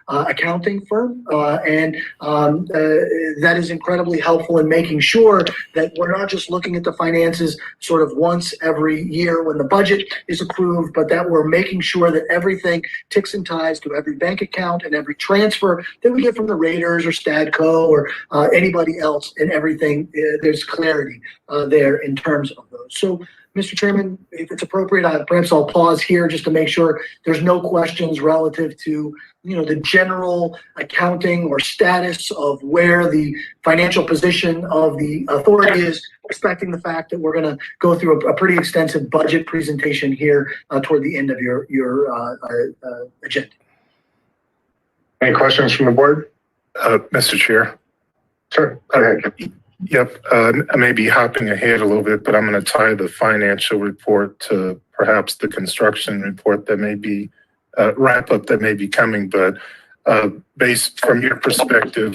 accounting firm, and that is incredibly helpful in making sure that we're not just looking at the finances sort of once every year when the budget is approved, but that we're making sure that everything ticks and ties to every bank account and every transfer that we get from the Raiders or Stadco or anybody else, and everything, there's clarity there in terms of those. So, Mr. Chairman, if it's appropriate, perhaps I'll pause here just to make sure there's no questions relative to, the general accounting or status of where the financial position of the authority is, respecting the fact that we're going to go through a pretty extensive budget presentation here toward the end of your agenda. Any questions from the board? Mr. Chair. Sure, go ahead. Yep, I may be hopping ahead a little bit, but I'm going to tie the financial report to perhaps the construction report that may be wrap up that may be coming. But based from your perspective,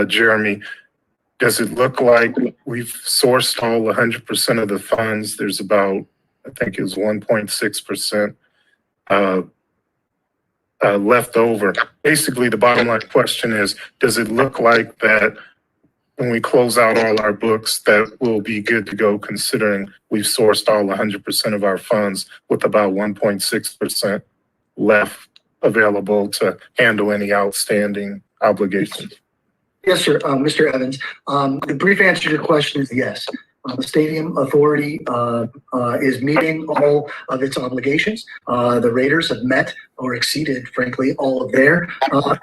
Jeremy, does it look like we've sourced all 100% of the funds? There's about, I think it was 1.6% left over. Basically, the bottom line question is, does it look like that when we close out all our books, that will be good to go, considering we've sourced all 100% of our funds with about 1.6% left available to handle any outstanding obligations? Yes, sir, Mr. Evans. The brief answer to your question is yes. The Stadium Authority is meeting all of its obligations. The Raiders have met or exceeded, frankly, all of their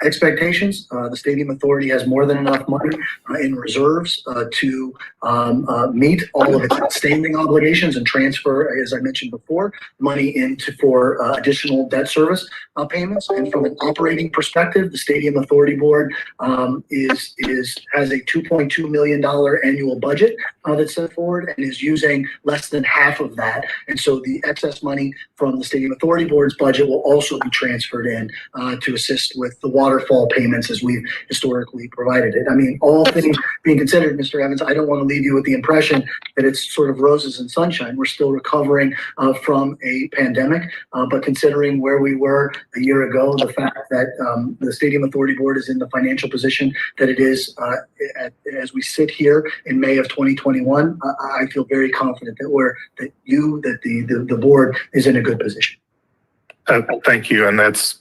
expectations. The Stadium Authority has more than enough money in reserves to meet all of its outstanding obligations and transfer, as I mentioned before, money for additional debt service payments. And from an operating perspective, the Stadium Authority Board has a $2.2 million annual budget that's set forward and is using less than half of that. And so the excess money from the Stadium Authority Board's budget will also be transferred in to assist with the waterfall payments as we've historically provided it. I mean, all things being considered, Mr. Evans, I don't want to leave you with the impression that it's sort of roses and sunshine. We're still recovering from a pandemic, but considering where we were a year ago, the fact that the Stadium Authority Board is in the financial position that it is as we sit here in May of 2021, I feel very confident that the board is in a good position. Thank you, and that's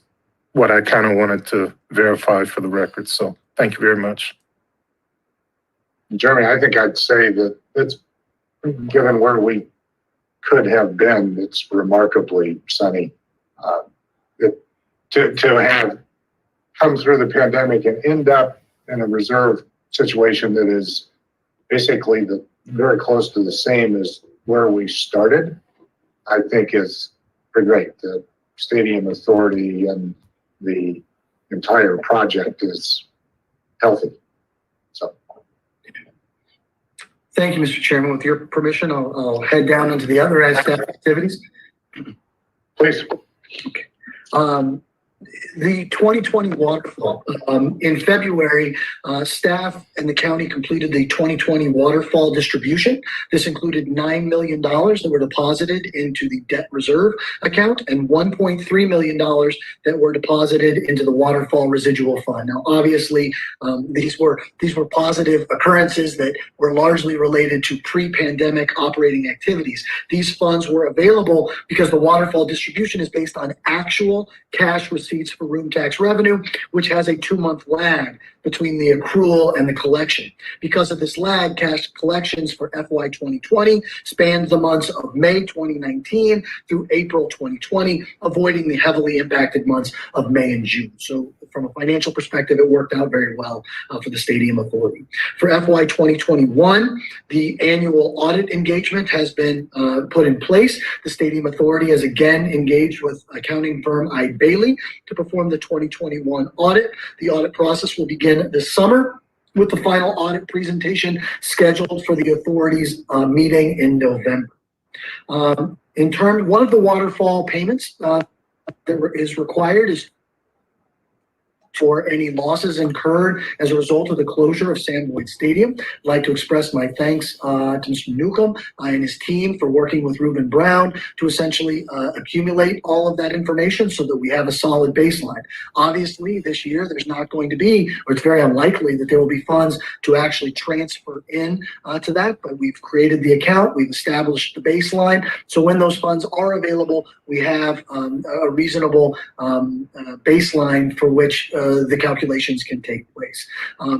what I kind of wanted to verify for the record. So thank you very much. Jeremy, I think I'd say that it's, given where we could have been, it's remarkably sunny. To have come through the pandemic and end up in a reserve situation that is basically very close to the same as where we started, I think is pretty great. The Stadium Authority and the entire project is healthy. So, thank you, Mr. Chairman. With your permission, I'll head down into the other staff activities. Please. Okay. The 2020 waterfall. In February, staff and the county completed the 2020 waterfall distribution. This included $9 million that were deposited into the debt reserve account and $1.3 million that were deposited into the waterfall residual fund. Now, obviously, these were positive occurrences that were largely related to pre-pandemic operating activities. These funds were available because the waterfall distribution is based on actual cash receipts for room tax revenue, which has a 2-month lag between the accrual and the collection. Because of this lag, cash collections for FY 2020 spanned the months of May 2019 through April 2020, avoiding the heavily impacted months of May and June. So from a financial perspective, it worked out very well for the Stadium Authority. For FY 2021, the annual audit engagement has been put in place. The Stadium Authority has again engaged with accounting firm I. Bailey to perform the 2021 audit. The audit process will begin this summer, with the final audit presentation scheduled for the authority's meeting in November. One of the waterfall payments that is required is for any losses incurred as a result of the closure of Sam Boyd Stadium. I'd like to express my thanks to Mr. Newcomb and his team for working with Reuben Brown to essentially accumulate all of that information so that we have a solid baseline. Obviously, this year there's not going to be, or it's very unlikely that there will be funds to actually transfer in to that, but we've created the account, we've established the baseline. So when those funds are available, we have a reasonable baseline for which the calculations can take place.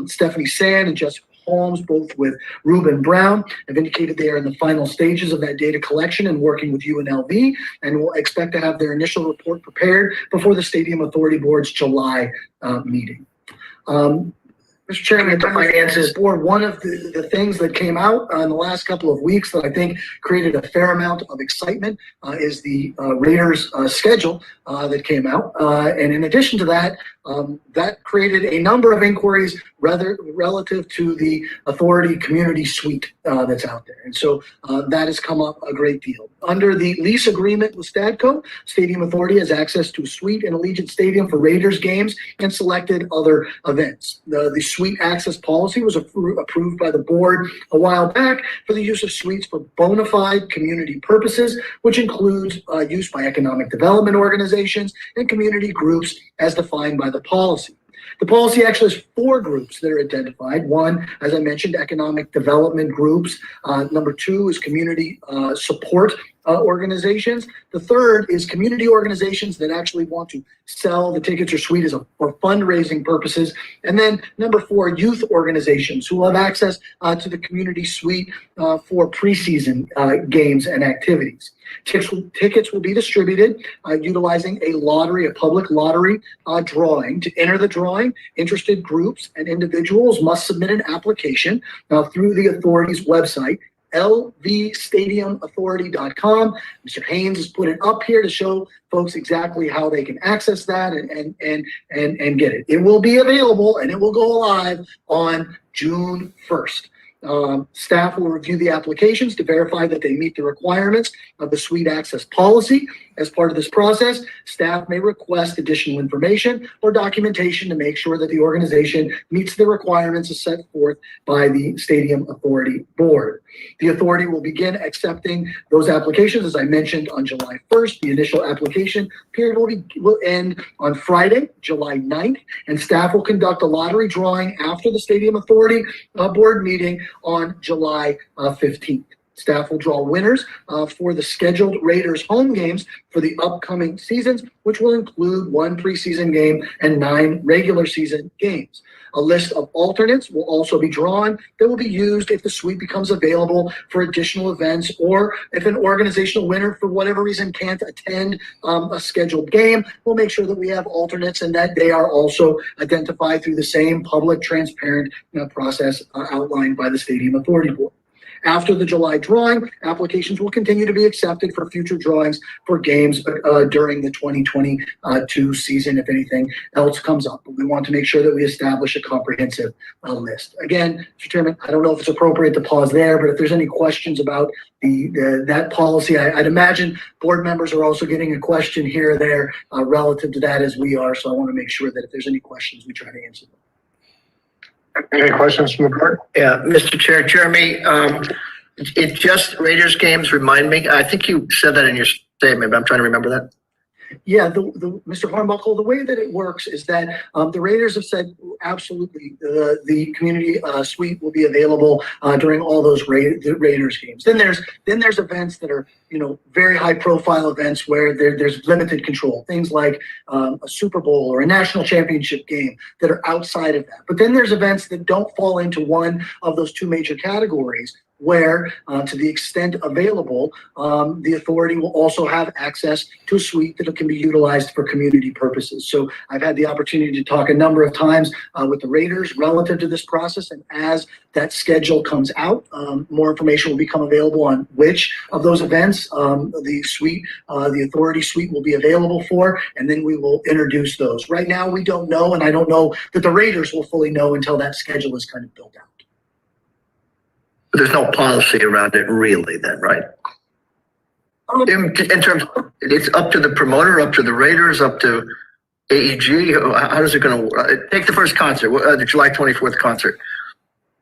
Stephanie Sand and Jessica Holmes, both with Reuben Brown, have indicated they are in the final stages of that data collection and working with UNLV, and will expect to have their initial report prepared before the Stadium Authority Board's July meeting. Mr. Chairman, at the Finances Board, one of the things that came out in the last couple of weeks that I think created a fair amount of excitement is the Raiders schedule that came out. And in addition to that, that created a number of inquiries relative to the Authority Community Suite that's out there. And so that has come up a great deal. Under the lease agreement with Stadco, Stadium Authority has access to a suite in Allegiant Stadium for Raiders games and selected other events. The suite access policy was approved by the board a while back for the use of suites for bona fide community purposes, which includes use by economic development organizations and community groups as defined by the policy. The policy actually has 4 groups that are identified. One, as I mentioned, economic development groups. Number 2 is community support organizations. The third is community organizations that actually want to sell the tickets or suite for fundraising purposes. And then number 4, youth organizations who will have access to the community suite for preseason games and activities. Tickets will be distributed utilizing a public lottery drawing. To enter the drawing, interested groups and individuals must submit an application through the authority's website, lvstadiumauthority.com. Mr. Haynes has put it up here to show folks exactly how they can access that and get it. It will be available and it will go live on June 1st. Staff will review the applications to verify that they meet the requirements of the suite access policy. As part of this process, staff may request additional information or documentation to make sure that the organization meets the requirements as set forth by the Stadium Authority Board. The authority will begin accepting those applications, as I mentioned, on July 1st. The initial application period will end on Friday, July 9th, and staff will conduct a lottery drawing after the Stadium Authority Board meeting on July 15th. Staff will draw winners for the scheduled Raiders home games for the upcoming seasons, which will include 1 preseason game and 9 regular season games. A list of alternates will also be drawn that will be used if the suite becomes available for additional events, or if an organizational winner, for whatever reason, can't attend a scheduled game. We'll make sure that we have alternates and that they are also identified through the same public, transparent process outlined by the Stadium Authority Board. After the July drawing, applications will continue to be accepted for future drawings for games during the 2022 season if anything else comes up. But we want to make sure that we establish a comprehensive list. Again, Mr. Chairman, I don't know if it's appropriate to pause there, but if there's any questions about that policy, I'd imagine board members are also getting a question here or there relative to that as we are. So I want to make sure that if there's any questions, we try to answer them. Any questions from the board? Yeah, Mr. Chair, Jeremy, it's just Raiders games, remind me. I think you said that in your statement, but I'm trying to remember that. Yeah, Mr. Hornbuckle, the way that it works is that the Raiders have said absolutely the community suite will be available during all those Raiders games. Then there's events that are very high profile events where there's limited control, things like a Super Bowl or a national championship game that are outside of that. But then there's events that don't fall into one of those 2 major categories, where, to the extent available, the authority will also have access to a suite that can be utilized for community purposes. So I've had the opportunity to talk a number of times with the Raiders relative to this process, and as that schedule comes out, more information will become available on which of those events the authority suite will be available for, and then we will introduce those. Right now, we don't know, and I don't know that the Raiders will fully know until that schedule is kind of built out. There's no policy around it really then, right? In terms of, it's up to the promoter, up to the Raiders, up to AEG? How is it going to take the first concert, the July 24th concert?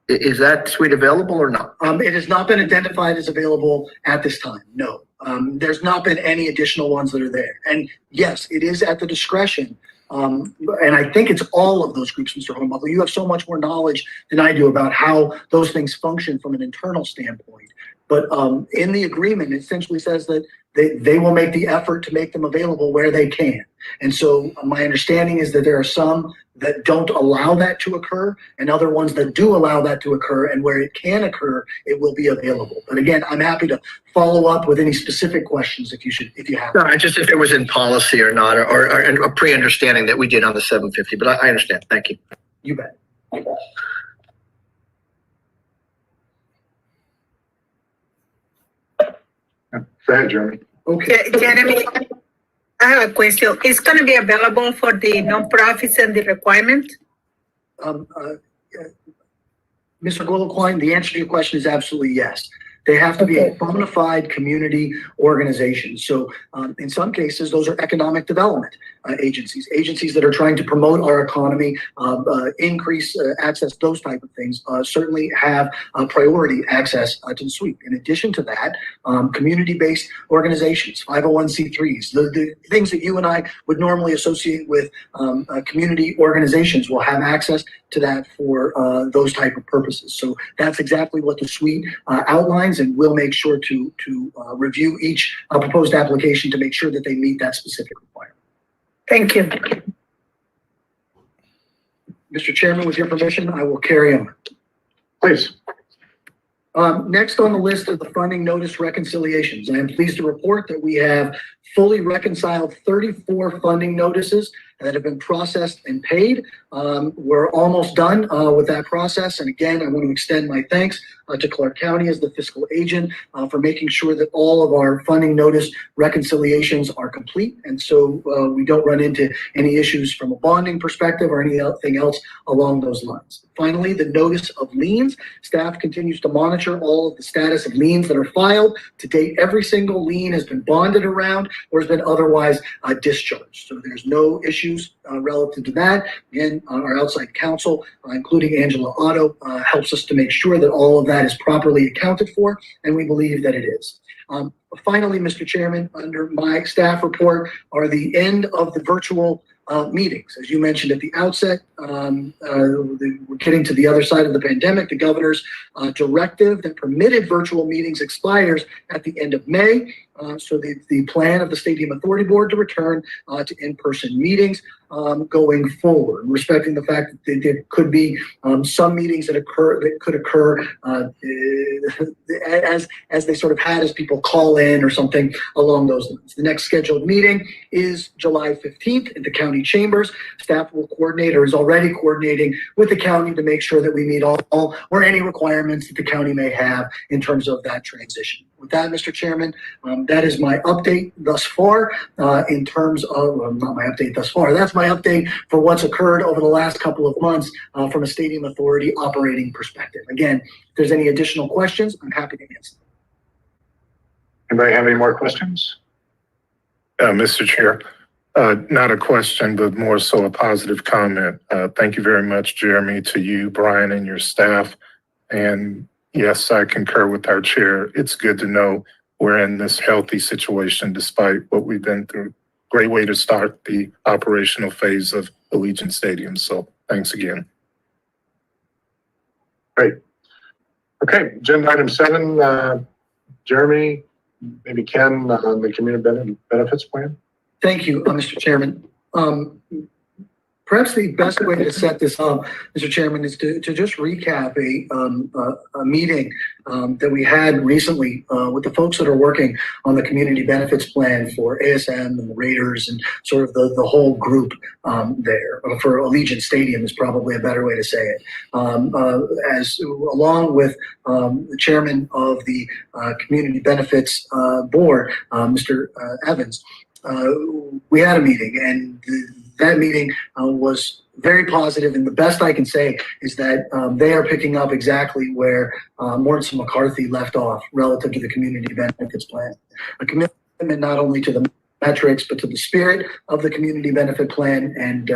Is that suite available or not? It has not been identified as available at this time. No. There's not been any additional ones that are there. And yes, it is at the discretion. And I think it's all of those groups, Mr. Hornbuckle. You have so much more knowledge than I do about how those things function from an internal standpoint. But in the agreement, it essentially says that they will make the effort to make them available where they can. And so my understanding is that there are some that don't allow that to occur and other ones that do allow that to occur, and where it can occur, it will be available. But again, I'm happy to follow up with any specific questions if you have. No, just if it was in policy or not, or a pre-understanding that we did on the 750, but I understand. Thank you. You bet. Go ahead, Jeremy. Okay. Jeremy, I have a question. It's going to be available for the nonprofits and the requirement? Mr. Goldquine, the answer to your question is absolutely yes. They have to be a bona fide community organization. So in some cases, those are economic development agencies that are trying to promote our economy, increase access, those type of things, certainly have priority access to the suite. In addition to that, community-based organizations, 501c3s, the things that you and I would normally associate with community organizations will have access to that for those type of purposes. So that's exactly what the suite outlines, and we'll make sure to review each proposed application to make sure that they meet that specific requirement. Thank you. Mr. Chairman, with your permission, I will carry on. Please. Next on the list of the funding notice reconciliations, I am pleased to report that we have fully reconciled 34 funding notices that have been processed and paid. We're almost done with that process. And again, I want to extend my thanks to Clark County as the fiscal agent for making sure that all of our funding notice reconciliations are complete. And so we don't run into any issues from a bonding perspective or anything else along those lines. Finally, the notice of liens. Staff continues to monitor all of the status of liens that are filed. To date, every single lien has been bonded around or has been otherwise discharged. So there's no issues relative to that. Again, our outside counsel, including Angela Otto, helps us to make sure that all of that is properly accounted for, and we believe that it is. Finally, Mr. Chairman, under my staff report are the end of the virtual meetings. As you mentioned at the outset, we're getting to the other side of the pandemic. The governor's directive that permitted virtual meetings expires at the end of May. So the plan of the Stadium Authority Board to return to in-person meetings going forward, respecting the fact that there could be some meetings that could occur as they sort of had as people call in or something along those lines. The next scheduled meeting is July 15th at the county chambers. Staff will coordinate or is already coordinating with the county to make sure that we meet all or any requirements that the county may have in terms of that transition. With that, Mr. Chairman, that is my update thus far in terms of, not my update thus far, that's my update for what's occurred over the last couple of months from a Stadium Authority operating perspective. Again, if there's any additional questions, I'm happy to answer them. Anybody have any more questions? Mr. Chair, not a question, but more so a positive comment. Thank you very much, Jeremy, to you, Brian, and your staff. And yes, I concur with our chair. It's good to know we're in this healthy situation despite what we've been through. Great way to start the operational phase of Allegiant Stadium. So thanks again. Great. Okay, agenda item 7, Jeremy, maybe Ken on the community benefits plan. Thank you, Mr. Chairman. Perhaps the best way to set this up, Mr. Chairman, is to just recap a meeting that we had recently with the folks that are working on the community benefits plan for ASM and the Raiders and sort of the whole group there. For Allegiant Stadium is probably a better way to say it. As along with the chairman of the community benefits board, Mr. Evans, we had a meeting, and that meeting was very positive, and the best I can say is that they are picking up exactly where Morrison McCarthy left off relative to the community benefits plan. A commitment not only to the metrics, but to the spirit of the community benefit plan and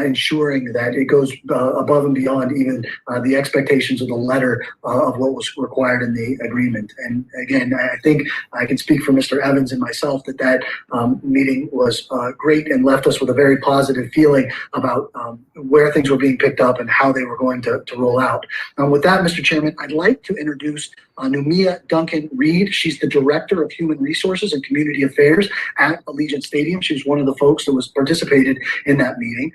ensuring that it goes above and beyond even the expectations of the letter of what was required in the agreement. And again, I think I can speak for Mr. Evans and myself that meeting was great and left us with a very positive feeling about where things were being picked up and how they were going to roll out. With that, Mr. Chairman, I'd like to introduce Numia Duncan Reed. She's the Director of Human Resources and Community Affairs at Allegiant Stadium. She was one of the folks that was participated in that meeting.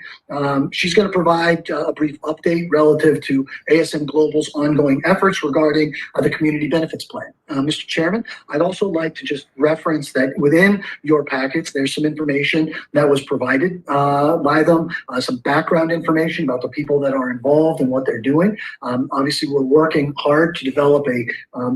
She's going to provide a brief update relative to ASM Global's ongoing efforts regarding the community benefits plan. Mr. Chairman, I'd also like to just reference that within your packets, there's some information that was provided by them, some background information about the people that are involved and what they're doing. Obviously, we're working hard to develop a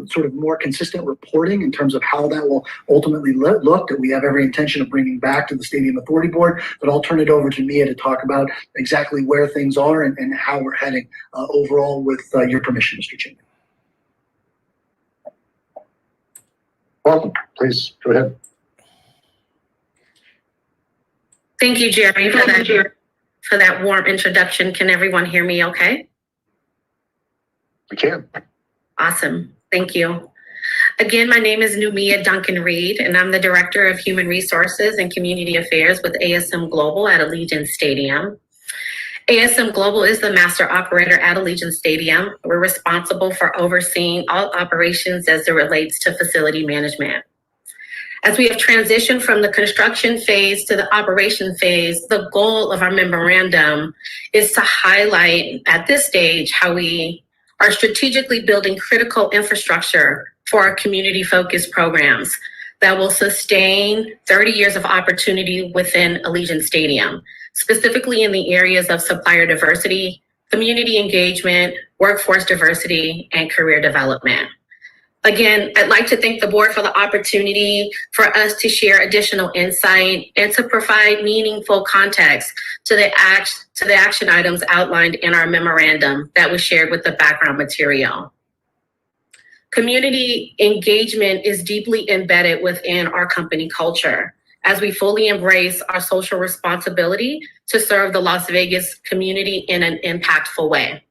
sort of more consistent reporting in terms of how that will ultimately look, that we have every intention of bringing back to the Stadium Authority Board. But I'll turn it over to Mia to talk about exactly where things are and how we're heading overall with your permission, Mr. Chairman. Welcome, please go ahead. Thank you, Jeremy, for that warm introduction. Can everyone hear me okay? We can. Awesome. Thank you. Again, my name is Numia Duncan Reed, and I'm the Director of Human Resources and Community Affairs with ASM Global at Allegiant Stadium. ASM Global is the master operator at Allegiant Stadium. We're responsible for overseeing all operations as it relates to facility management. As we have transitioned from the construction phase to the operation phase, the goal of our memorandum is to highlight at this stage how we are strategically building critical infrastructure for our community-focused programs that will sustain 30 years of opportunity within Allegiant Stadium, specifically in the areas of supplier diversity, community engagement, workforce diversity, and career development. Again, I'd like to thank the board for the opportunity for us to share additional insight and to provide meaningful context to the action items outlined in our memorandum that was shared with the background material. Community engagement is deeply embedded within our company culture as we fully embrace our social responsibility to serve the Las Vegas community in an impactful way.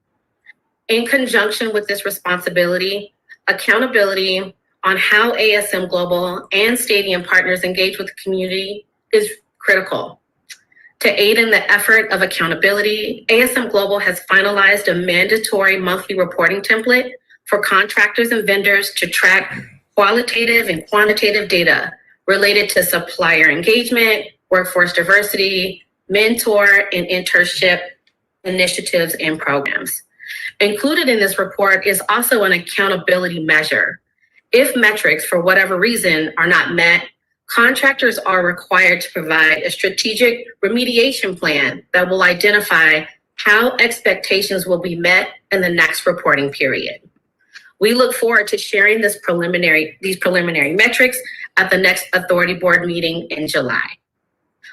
In conjunction with this responsibility, accountability on how ASM Global and stadium partners engage with the community is critical. To aid in the effort of accountability, ASM Global has finalized a mandatory monthly reporting template for contractors and vendors to track qualitative and quantitative data related to supplier engagement, workforce diversity, mentor and internship initiatives and programs. Included in this report is also an accountability measure. If metrics, for whatever reason, are not met, contractors are required to provide a strategic remediation plan that will identify how expectations will be met in the next reporting period. We look forward to sharing these preliminary metrics at the next Authority Board meeting in July.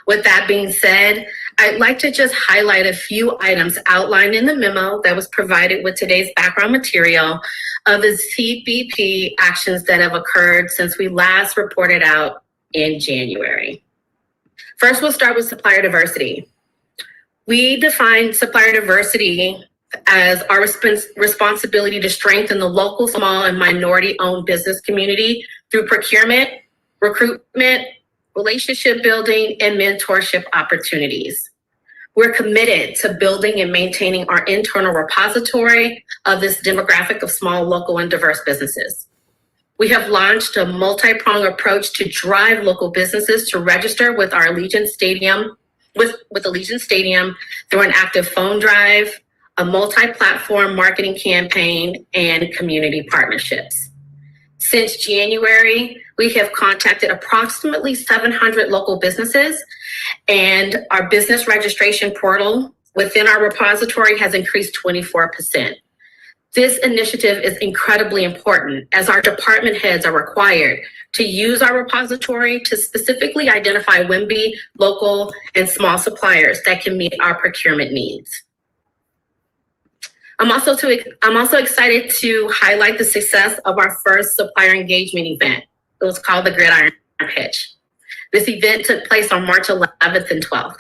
With that being said, I'd like to just highlight a few items outlined in the memo that was provided with today's background material of the CBP actions that have occurred since we last reported out in January. First, we'll start with supplier diversity. We define supplier diversity as our responsibility to strengthen the local, small, and minority-owned business community through procurement, recruitment, relationship building, and mentorship opportunities. We're committed to building and maintaining our internal repository of this demographic of small, local, and diverse businesses. We have launched a multi-pronged approach to drive local businesses to register with our Allegiant Stadium, with Allegiant Stadium through an active phone drive, a multi-platform marketing campaign, and community partnerships. Since January, we have contacted approximately 700 local businesses, and our business registration portal within our repository has increased 24%. This initiative is incredibly important as our department heads are required to use our repository to specifically identify WIMBY, local, and small suppliers that can meet our procurement needs. I'm also excited to highlight the success of our first supplier engagement event. It was called the Gridiron Pitch. This event took place on March 11th and 12th.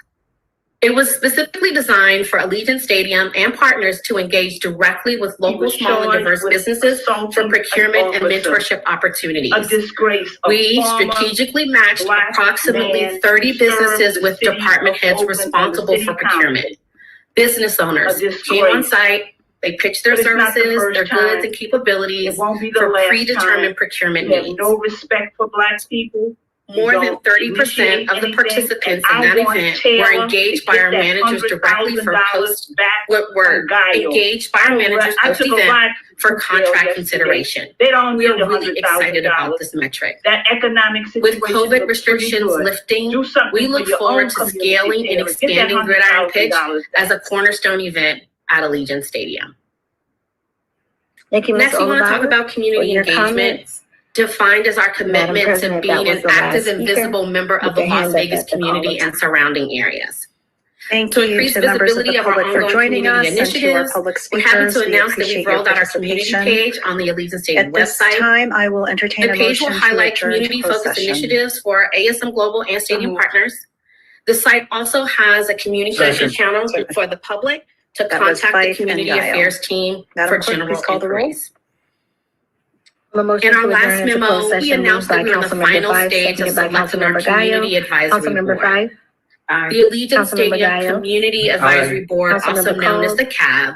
It was specifically designed for Allegiant Stadium and partners to engage directly with local small and diverse businesses for procurement and mentorship opportunities. A disgrace. We strategically matched approximately 30 businesses with department heads responsible for procurement. Business owners came on site, they pitched their services, their goods and capabilities for predetermined procurement needs. No respect for Black people. More than 30% of the participants in that event were engaged by our managers directly for post-event for contract consideration. They don't We are really excited about this metric. That economic situation. With COVID restrictions lifting, we look forward to scaling and expanding Gridiron Pitch as a cornerstone event at Allegiant Stadium. Thank you, Ms. Next, we want to talk Oliver, about community for your engagement. comments. Defined as our commitment to President, being that was an the last active and speaker. visible member of With the your Las hand up Vegas at the call community of and surrounding areas. Thank To you increase to members of visibility the of our public for ongoing joining us community and to our initiatives, public we're happy speakers. to We announce that appreciate we've your rolled out our community participation. page on the Allegiant Stadium At this website. time, I will entertain The a page will motion to highlight adjourn to closed community-focused session. initiatives for ASM Global and stadium partners. The site also has a communication channel for the public to That was contact the Fife and community Dial. affairs team Madam for Clerk, general please call the roll. inquiries. A motion In our to last adjourn into memo, closed we session moved announced by that we were in the Councilmember final Five, stage of seconded by selecting our Councilmember Gallo. community advisory Councilmember board. Five. The Allegiant Councilmember Stadium Gallo. Community Advisory Board, Councilmember also known as Cole. the CAB,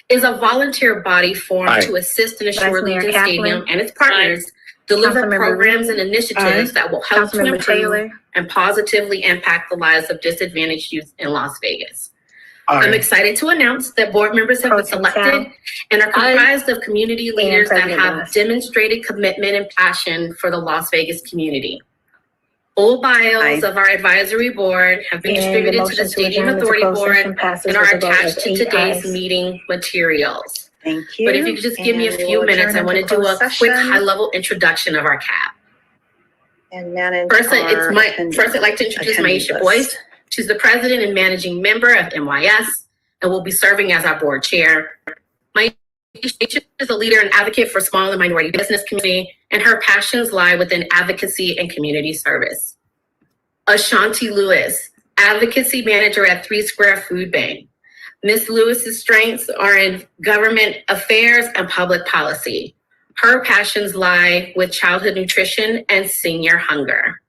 is a volunteer body formed Aye. to assist and assure Vice Mayor Allegiant Kaplan. Stadium and its partners deliver Councilmember programs Reed. and initiatives that will help to Councilmember improve Taylor. and positively impact the lives of disadvantaged youth in Las Vegas. I'm excited to announce that board members have Pro been Tem selected Cal. and are comprised of community leaders that President have Glass. demonstrated commitment and passion for the Las Vegas community. Full bios Aye. of our advisory board have been And the distributed to motion the to Stadium adjourn into Authority closed Board session passes and with are a vote of attached to 8 today's ayes. meeting materials. Thank you. But if you could just give me a And few we'll minutes, I adjourn want to into do a closed quick session high-level introduction of our CAB. And manage First, our I'd like to introduce attendee Maisha list. Boyce. She's the president and managing member of MYS and will be serving as our board chair. Maisha is a leader and advocate for small and minority business community, and her passions lie within advocacy and community service. Ashanti Lewis, advocacy manager at 3 Square Food Bank. Ms. Lewis's strengths are in government affairs and public policy. Her passions lie with childhood nutrition and senior hunger.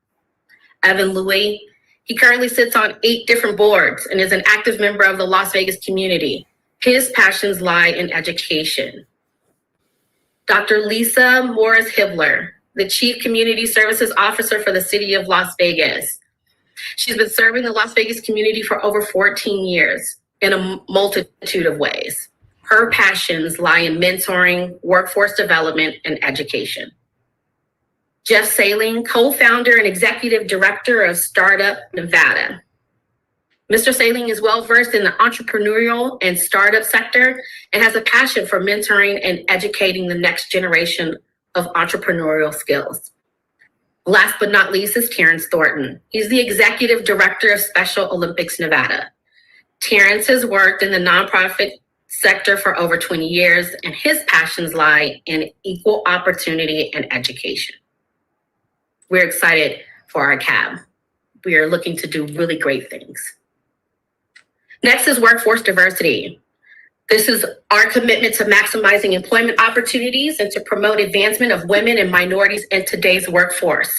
Evan Louie, he currently sits on 8 different boards and is an active member of the Las Vegas community. His passions lie in education. Dr. Lisa Morris-Hibler, the Chief Community Services Officer for the City of Las Vegas. She's been serving the Las Vegas community for over 14 years in a multitude of ways. Her passions lie in mentoring, workforce development, and education. Jeff Saling, co-founder and executive director of Startup Nevada. Mr. Saling is well-versed in the entrepreneurial and startup sector and has a passion for mentoring and educating the next generation of entrepreneurial skills. Last but not least is Terrence Thornton. He's the executive director of Special Olympics Nevada. Terrence has worked in the nonprofit sector for over 20 years, and his passions lie in equal opportunity and education. We're excited for our CAB. We are looking to do really great things. Next is workforce diversity. This is our commitment to maximizing employment opportunities and to promote advancement of women and minorities in today's workforce.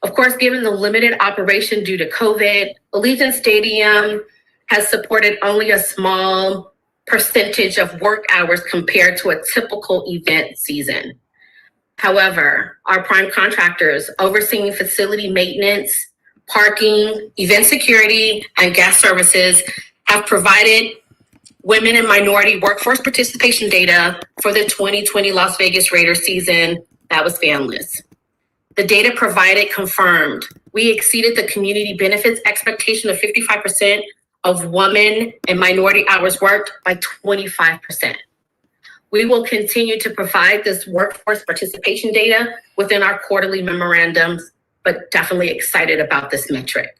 Of course, given the limited operation due to COVID, Allegiant Stadium has supported only a small percentage of work hours compared to a typical event season. However, our prime contractors overseeing facility maintenance, parking, event security, and guest services have provided women and minority workforce participation data for the 2020 Las Vegas Raiders season that was fanless. The data provided confirmed we exceeded the community benefits expectation of 55% of women and minority hours worked by 25%. We will continue to provide this workforce participation data within our quarterly memorandums, but definitely excited about this metric.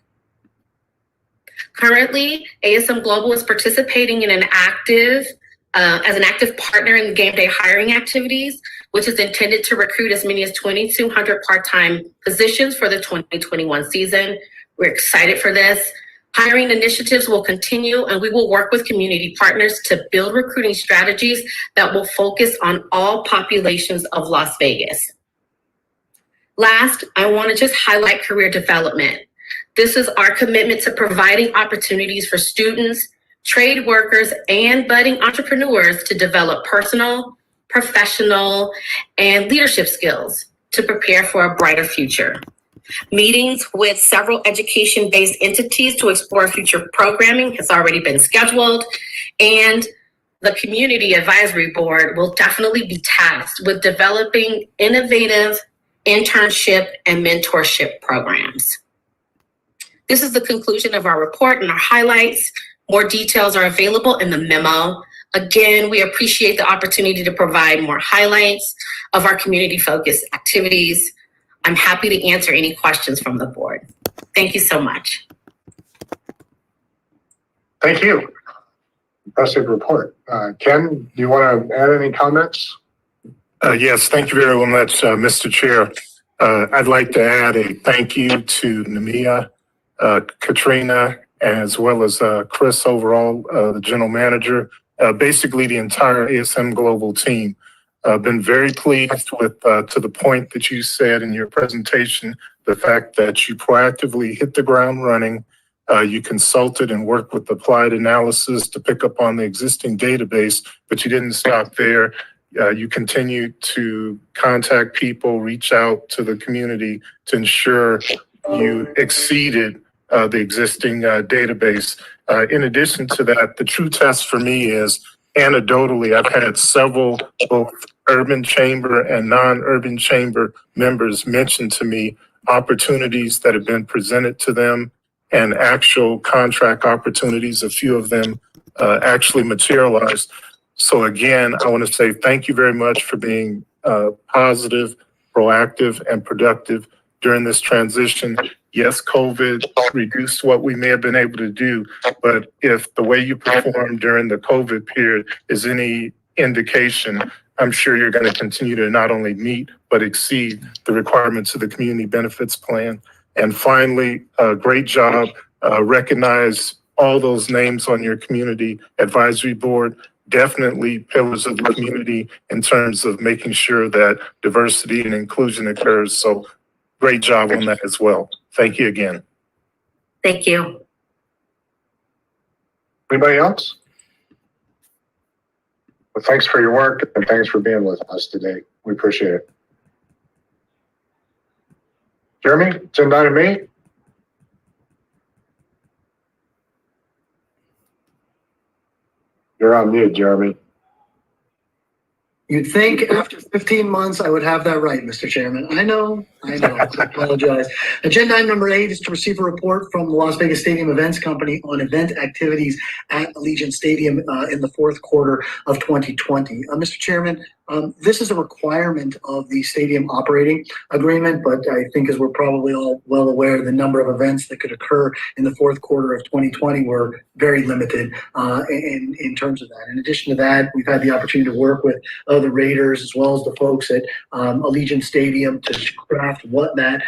Currently, ASM Global is participating in an active as an active partner in the game day hiring activities, which is intended to recruit as many as 2,200 part-time positions for the 2021 season. We're excited for this. Hiring initiatives will continue, and we will work with community partners to build recruiting strategies that will focus on all populations of Las Vegas. Last, I want to just highlight career development. This is our commitment to providing opportunities for students, trade workers, and budding entrepreneurs to develop personal, professional, and leadership skills to prepare for a brighter future. Meetings with several education-based entities to explore future programming has already been scheduled, and the Community Advisory Board will definitely be tasked with developing innovative internship and mentorship programs. This is the conclusion of our report and our highlights. More details are available in the memo. Again, we appreciate the opportunity to provide more highlights of our community-focused activities. I'm happy to answer any questions from the board. Thank you so much. Thank you. Impressive report. Ken, do you want to add any comments? Yes, thank you very much, Mr. Chair. I'd like to add a thank you to Nemia, Katrina, as well as Chris overall, the general manager, basically the entire ASM Global team. Been very pleased with, to the point that you said in your presentation, the fact that you proactively hit the ground running. You consulted and worked with applied analysis to pick up on the existing database, but you didn't stop there. You continued to contact people, reach out to the community to ensure you exceeded the existing database. In addition to that, the true test for me is anecdotally, I've had several both urban chamber and non-urban chamber members mention to me opportunities that have been presented to them and actual contract opportunities. A few of them actually materialized. So again, I want to say thank you very much for being positive, proactive, and productive during this transition. Yes, COVID reduced what we may have been able to do, but if the way you performed during the COVID period is any indication, I'm sure you're going to continue to not only meet, but exceed the requirements of the Community Benefits Plan. And finally, great job. Recognize all those names on your Community Advisory Board. Definitely pillars of the community in terms of making sure that diversity and inclusion occurs. So great job on that as well. Thank you again. Thank you. Anybody else? Well, thanks for your work and thanks for being with us today. We appreciate it. Jeremy, agenda item 8. You're on mute, Jeremy. You'd think after 15 months, I would have that right, Mr. Chairman. I know, I apologize. Agenda item number 8 is to receive a report from the Las Vegas Stadium Events Company on event activities at Allegiant Stadium in the fourth quarter of 2020. Mr. Chairman, this is a requirement of the stadium operating agreement, but I think as we're probably all well aware, the number of events that could occur in the fourth quarter of 2020 were very limited in terms of that. In addition to that, we've had the opportunity to work with the Raiders as well as the folks at Allegiant Stadium to craft what that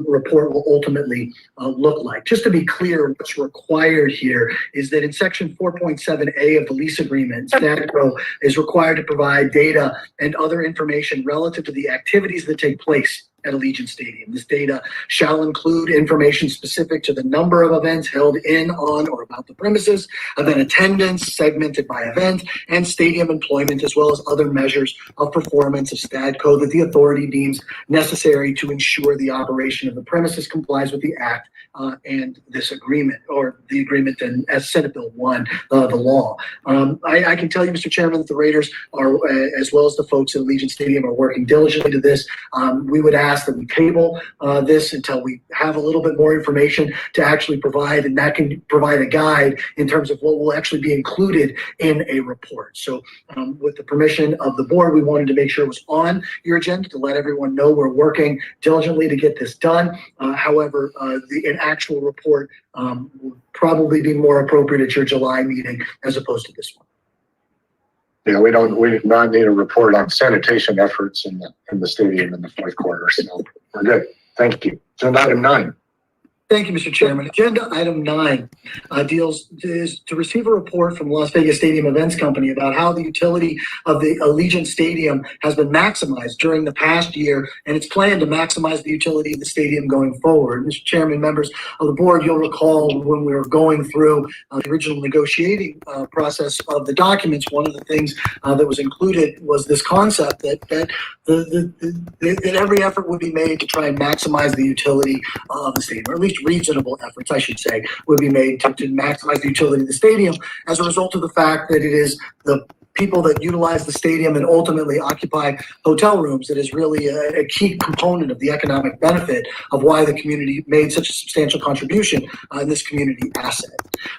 report will ultimately look like. Just to be clear, what's required here is that in section 4.7A of the lease agreement, STADCO is required to provide data and other information relative to the activities that take place at Allegiant Stadium. This data shall include information specific to the number of events held in, on, or about the premises, event attendance segmented by event, and stadium employment, as well as other measures of performance of STADCO that the authority deems necessary to ensure the operation of the premises complies with the Act and this agreement, or the agreement and as Senate Bill 1, the law. I can tell you, Mr. Chairman, that the Raiders are, as well as the folks at Allegiant Stadium, are working diligently to this. We would ask that we table this until we have a little bit more information to actually provide, and that can provide a guide in terms of what will actually be included in a report. So with the permission of the board, we wanted to make sure it was on your agenda to let everyone know we're working diligently to get this done. However, an actual report will probably be more appropriate at your July meeting as opposed to this one. Yeah, we do not need a report on sanitation efforts in the stadium in the fourth quarter. So we're good. Thank you. Agenda item 9. Thank you, Mr. Chairman. Agenda item 9 is to receive a report from Las Vegas Stadium Events Company about how the utility of the Allegiant Stadium has been maximized during the past year and its plan to maximize the utility of the stadium going forward. Mr. Chairman, members of the board, you'll recall when we were going through the original negotiating process of the documents, one of the things that was included was this concept that every effort would be made to try and maximize the utility of the stadium, or at least reasonable efforts, I should say, would be made to maximize the utility of the stadium as a result of the fact that it is the people that utilize the stadium and ultimately occupy hotel rooms that is really a key component of the economic benefit of why the community made such a substantial contribution in this community asset.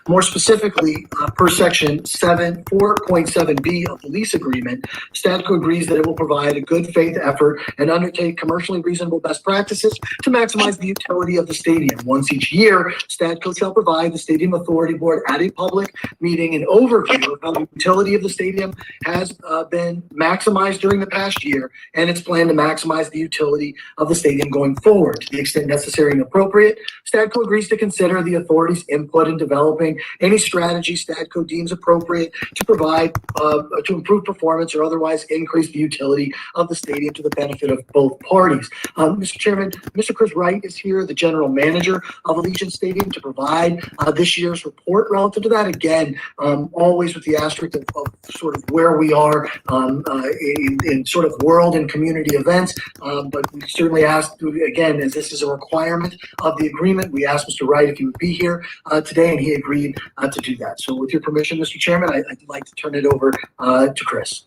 More specifically, per section 4.7B of the lease agreement, Statco agrees that it will provide a good faith effort and undertake commercially reasonable best practices to maximize the utility of the stadium. Once each year, Statco shall provide the Stadium Authority Board at a public meeting an overview of how the utility of the stadium has been maximized during the past year and its plan to maximize the utility of the stadium going forward. To the extent necessary and appropriate, Statco agrees to consider the authority's input in developing any strategy Statco deems appropriate to provide to improve performance or otherwise increase the utility of the stadium to the benefit of both parties. Mr. Chairman, Mr. Chris Wright is here, the general manager of Allegiant Stadium, to provide this year's report relative to that. Again, always with the asterisk of sort of where we are in sort of world and community events. But we certainly asked, again, as this is a requirement of the agreement, we asked Mr. Wright if he would be here today, and he agreed to do that. So with your permission, Mr. Chairman, I'd like to turn it over to Chris.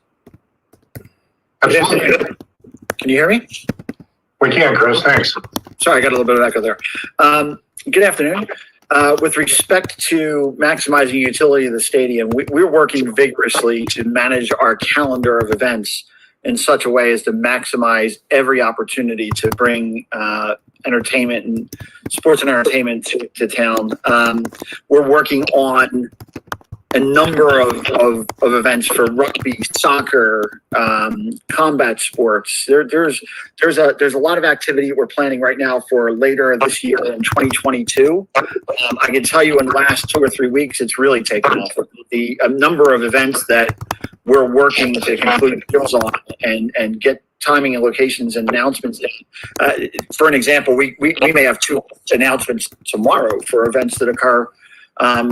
Absolutely. Can you hear me? We can, Chris. Thanks. Sorry, I got a little bit of echo there. Good afternoon. With respect to maximizing utility of the stadium, we're working vigorously to manage our calendar of events in such a way as to maximize every opportunity to bring entertainment and sports and entertainment to town. We're working on a number of events for rugby, soccer, combat sports. There's a lot of activity we're planning right now for later this year in 2022. I can tell you in the last 2 or 3 weeks, it's really taken off. A number of events that we're working to conclude deals on and get timing and locations and announcements. For an example, we may have 2 announcements tomorrow for events that occur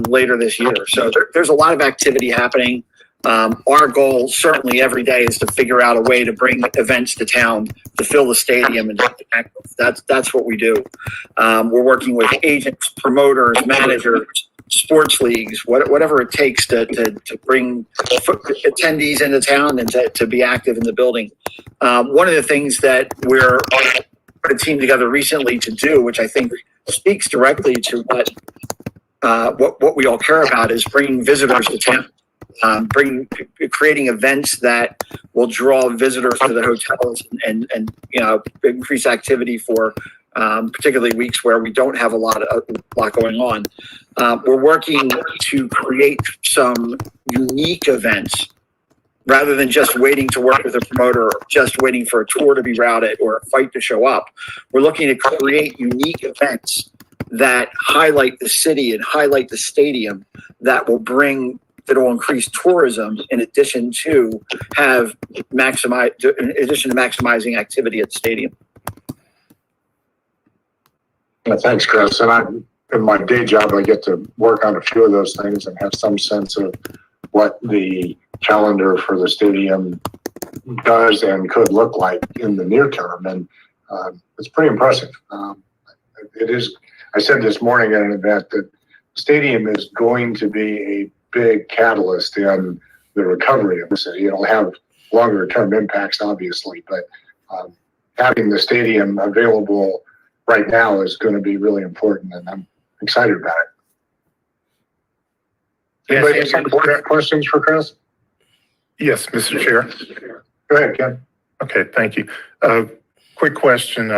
later this year. So there's a lot of activity happening. Our goal certainly every day is to figure out a way to bring events to town to fill the stadium, and that's what we do. We're working with agents, promoters, managers, sports leagues, whatever it takes to bring attendees into town and to be active in the building. One of the things that we're put a team together recently to do, which I think speaks directly to what we all care about, is bringing visitors to town, creating events that will draw visitors to the hotels and increase activity for particularly weeks where we don't have a lot going on. We're working to create some unique events rather than just waiting to work with a promoter or just waiting for a tour to be routed or a fight to show up. We're looking to create unique events that highlight the city and highlight the stadium that will increase tourism in addition to maximizing activity at the stadium. Thanks, Chris. And in my day job, I get to work on a few of those things and have some sense of what the calendar for the stadium does and could look like in the near term. And it's pretty impressive. It is. I said this morning at an event that the stadium is going to be a big catalyst in the recovery of the city. It'll have longer term impacts, obviously, but having the stadium available right now is going to be really important, and I'm excited about it. Anybody else on the board have questions for Chris? Yes, Mr. Chair. Go ahead, Ken. Okay, thank you. Quick question.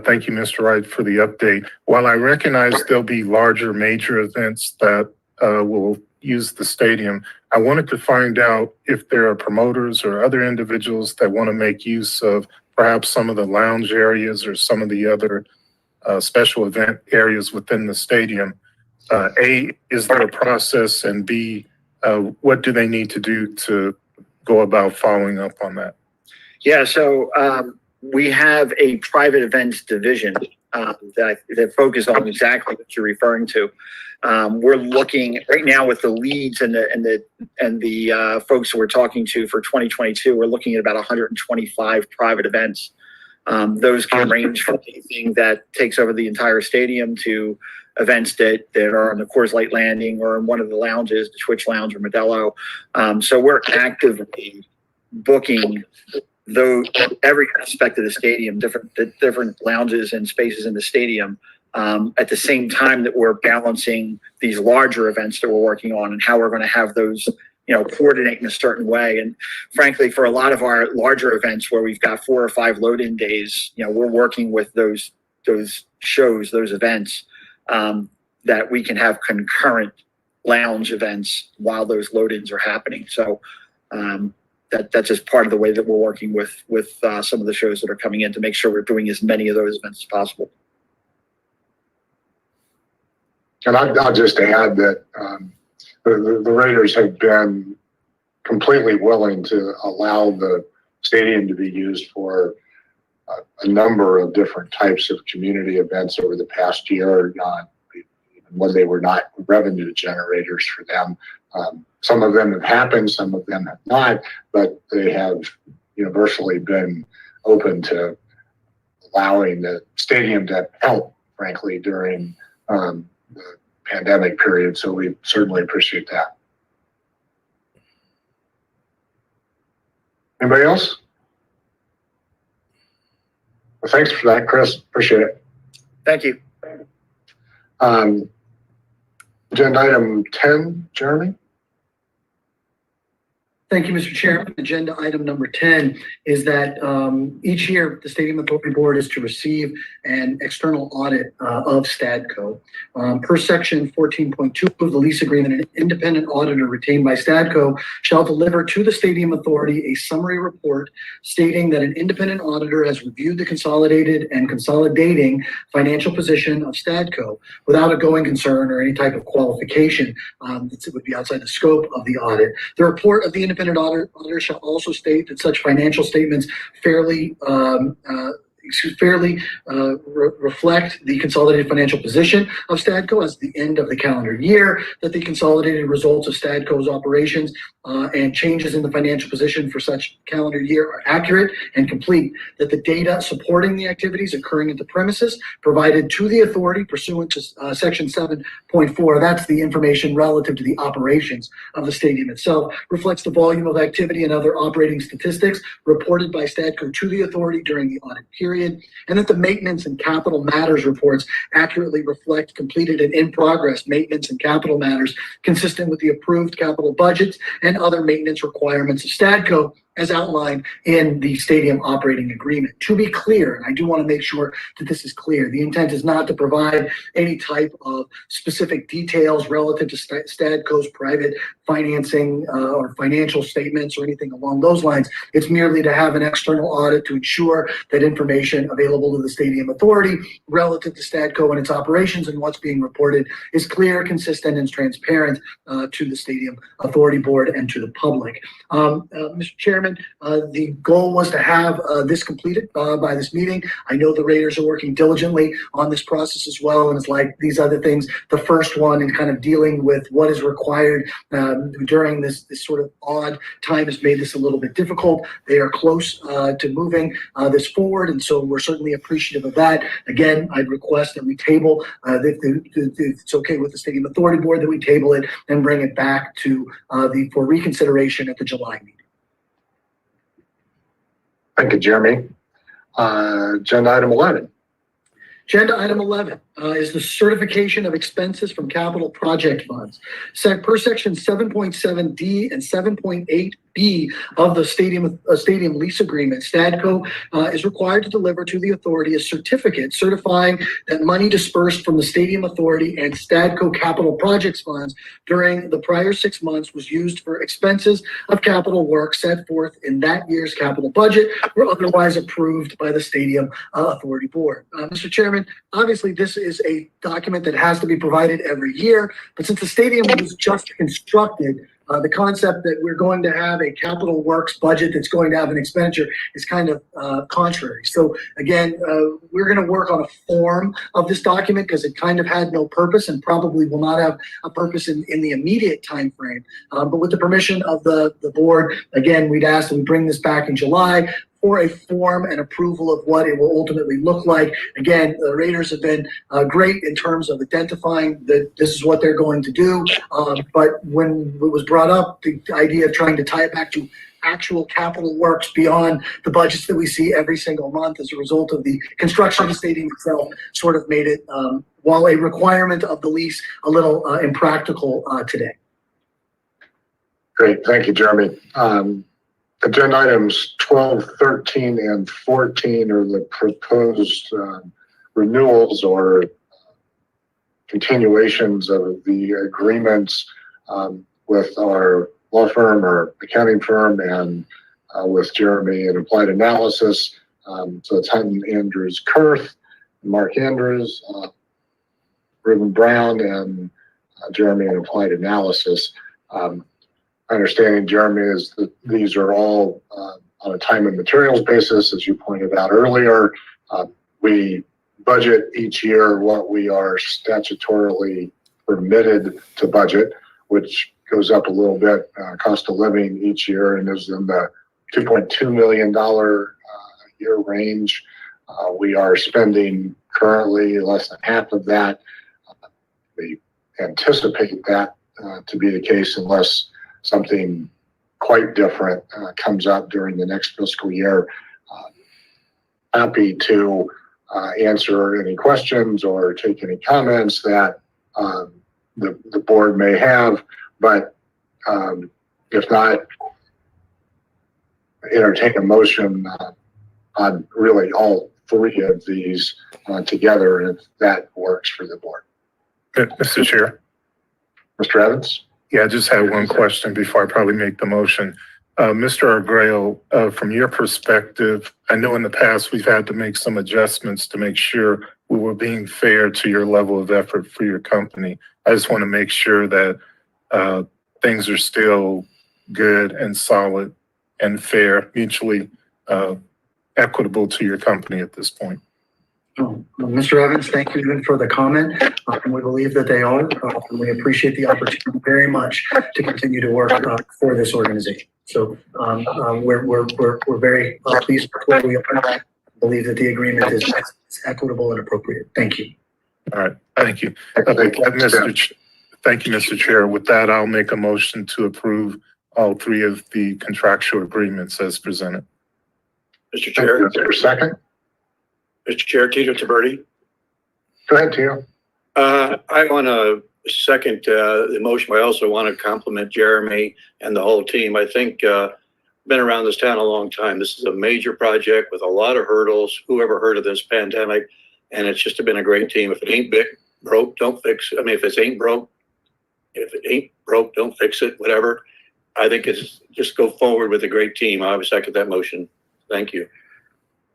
Thank you, Mr. Wright, for the update. While I recognize there'll be larger major events that will use the stadium. I wanted to find out if there are promoters or other individuals that want to make use of perhaps some of the lounge areas or some of the other special event areas within the stadium. A, is there a process? And B, what do they need to do to go about following up on that? Yeah, so we have a private events division that focus on exactly what you're referring to. We're looking right now with the leads and the folks we're talking to for 2022. We're looking at about 125 private events. Those can range from anything that takes over the entire stadium to events that are on the Coors Light Landing or in one of the lounges, the Twitch Lounge or Modelo. So we're actively booking every aspect of the stadium, different lounges and spaces in the stadium, at the same time that we're balancing these larger events that we're working on and how we're going to have those, coordinate in a certain way. And frankly, for a lot of our larger events where we've got 4 or 5 load-in days, we're working with those shows, those events, that we can have concurrent lounge events while those load-ins are happening. So that's just part of the way that we're working with some of the shows that are coming in to make sure we're doing as many of those events as possible. And I'll just add that the Raiders have been completely willing to allow the stadium to be used for a number of different types of community events over the past year, even when they were not revenue generators for them. Some of them have happened, some of them have not, but they have universally been open to allowing the stadium to help, frankly, during the pandemic period. So we certainly appreciate that. Anybody else? Well, thanks for that, Chris. Appreciate it. Thank you. Agenda item 10, Jeremy. Thank you, Mr. Chairman. Agenda item number 10 is that each year the Stadium Authority Board is to receive an external audit of STADCO. Per section 14.2 of the lease agreement, an independent auditor retained by STADCO shall deliver to the Stadium Authority a summary report stating that an independent auditor has reviewed the consolidated and consolidating financial position of STADCO without a going concern or any type of qualification that would be outside the scope of the audit. The report of the independent auditor shall also state that such financial statements fairly reflect the consolidated financial position of STADCO as the end of the calendar year, that the consolidated results of STADCO's operations and changes in the financial position for such calendar year are accurate and complete, that the data supporting the activities occurring at the premises provided to the authority pursuant to section 7.4, that's the information relative to the operations of the stadium itself, reflects the volume of activity and other operating statistics reported by STADCO to the authority during the audit period, and that the maintenance and capital matters reports accurately reflect completed and in progress maintenance and capital matters consistent with the approved capital budgets and other maintenance requirements of STADCO as outlined in the stadium operating agreement. To be clear, and I do want to make sure that this is clear, the intent is not to provide any type of specific details relative to STADCO's private financing or financial statements or anything along those lines. It's merely to have an external audit to ensure that information available to the Stadium Authority relative to STADCO and its operations and what's being reported is clear, consistent, and transparent to the Stadium Authority Board and to the public. Mr. Chairman, the goal was to have this completed by this meeting. I know the Raiders are working diligently on this process as well, and it's like these other things, the first one in kind of dealing with what is required during this sort of odd time has made this a little bit difficult. They are close to moving this forward, and so we're certainly appreciative of that. Again, I'd request that we table, if it's okay with the Stadium Authority Board, that we table it and bring it back to for reconsideration at the July meeting. Thank you, Jeremy. Agenda item 11. Agenda item 11 is the certification of expenses from capital project funds. Per section 7.7D and 7.8B B of the stadium lease agreement, Stadco is required to deliver to the authority a certificate certifying that money dispersed from the Stadium Authority and Stadco capital projects funds during the prior 6 months was used for expenses of capital work set forth in that year's capital budget or otherwise approved by the Stadium Authority Board. Mr. Chairman, obviously this is a document that has to be provided every year, but since the stadium was just constructed, the concept that we're going to have a capital works budget that's going to have an expenditure is kind of contrary. So again, we're going to work on a form of this document because it kind of had no purpose and probably will not have a purpose in the immediate time frame. But with the permission of the board, again, we'd ask that we bring this back in July for a form and approval of what it will ultimately look like. Again, the Raiders have been great in terms of identifying that this is what they're going to do. But when it was brought up, the idea of trying to tie it back to actual capital works beyond the budgets that we see every single month as a result of the construction of the stadium itself sort of made it, while a requirement of the lease, a little impractical today. Great, thank you, Jeremy. Agenda items 12, 13, and 14 are the proposed renewals or continuations of the agreements with our law firm or accounting firm and with Jeremy at Applied Analysis. So it's Hutton Andrews Kurth, Mark Andrews, Reuben Brown, and Jeremy at Applied Analysis. Understanding, Jeremy, is that these are all on a time and materials basis, as you pointed out earlier. We budget each year what we are statutorily permitted to budget, which goes up a little bit, cost of living each year, and is in the $2.2 million a year range. We are spending currently less than half of that. We anticipate that to be the case unless something quite different comes up during the next fiscal year. Happy to answer any questions or take any comments that the board may have, but if not, entertain a motion on really all three of these together, if that works for the board. Mr. Chair. Mr. Evans? Yeah, I just had one question before I probably make the motion. Mr. Argreo, from your perspective, I know in the past we've had to make some adjustments to make sure we were being fair to your level of effort for your company. I just want to make sure that things are still good and solid and fair, mutually equitable to your company at this point. Mr. Evans, thank you even for the comment. We believe that they are, and we appreciate the opportunity very much to continue to work for this organization. So we're very pleased with where we are. I believe that the agreement is equitable and appropriate. Thank you. All right, thank you. Thank you, Mr. Chair. With that, I'll make a motion to approve all three of the contractual agreements as presented. Mr. Chair. Is there a second? Mr. Chair, Tito Taberti. Go ahead, Tito. I want to second the motion, but I also want to compliment Jeremy and the whole team. I think been around this town a long time. This is a major project with a lot of hurdles. Whoever heard of this pandemic? And it's just been a great team. If it ain't broke, don't fix it. I mean, if it ain't broke, don't fix it, whatever. I think it's just go forward with a great team. I would second that motion. Thank you.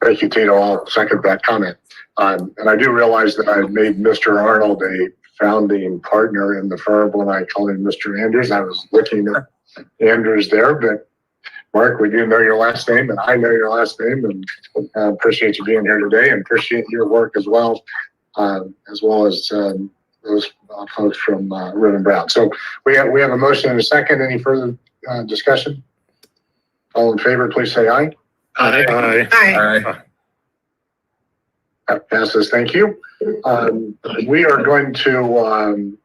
Thank you, Tito. I'll second that comment. And I do realize that I made Mr. Arnold a founding partner in the firm when I called him Mr. Andrews. I was looking at Andrews there, but Mark, we do know your last name, and I know your last name, and appreciate you being here today, and appreciate your work as well as those folks from Reuben Brown. So we have a motion and a second. Any further discussion? All in favor, please say aye. Aye. Aye. That passes. Thank you. We are going to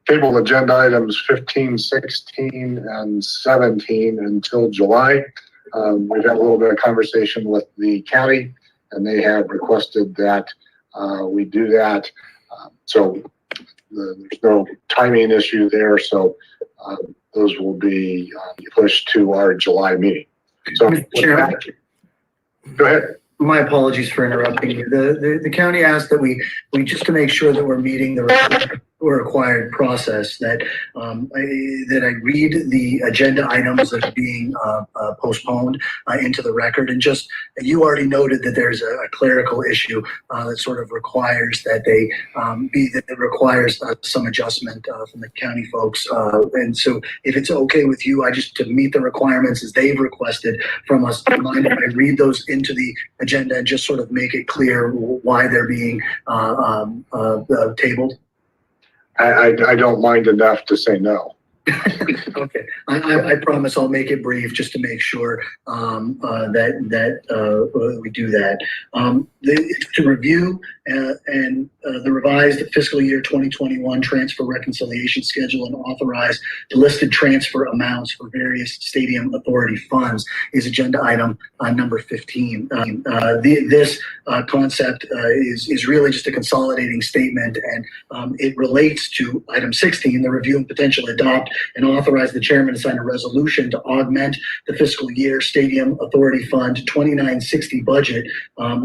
table agenda items 15, 16, and 17 until July. We've had a little bit of conversation with the county, and they have requested that we do that. So there's no timing issue there. So those will be pushed to our July meeting. So with Chairman? that, go ahead. My apologies for interrupting you. The county asked that we just to make sure that we're meeting the required process, that I read the agenda items that are being postponed into the record. And just, you already noted that there's a clerical issue that sort of requires that they requires some adjustment from the county folks. And so if it's okay with you, I just, to meet the requirements as they've requested from us, mind if I read those into the agenda and just sort of make it clear why they're being tabled? I don't mind enough to say no. Okay, I promise I'll make it brief just to make sure that we do that. To review and the revised fiscal year 2021 transfer reconciliation schedule and authorize the listed transfer amounts for various stadium authority funds is agenda item number 15. This concept is really just a consolidating statement, and it relates to item 16, the review and potential adopt and authorize the chairman to sign a resolution to augment the fiscal year Stadium Authority Fund 2960 budget.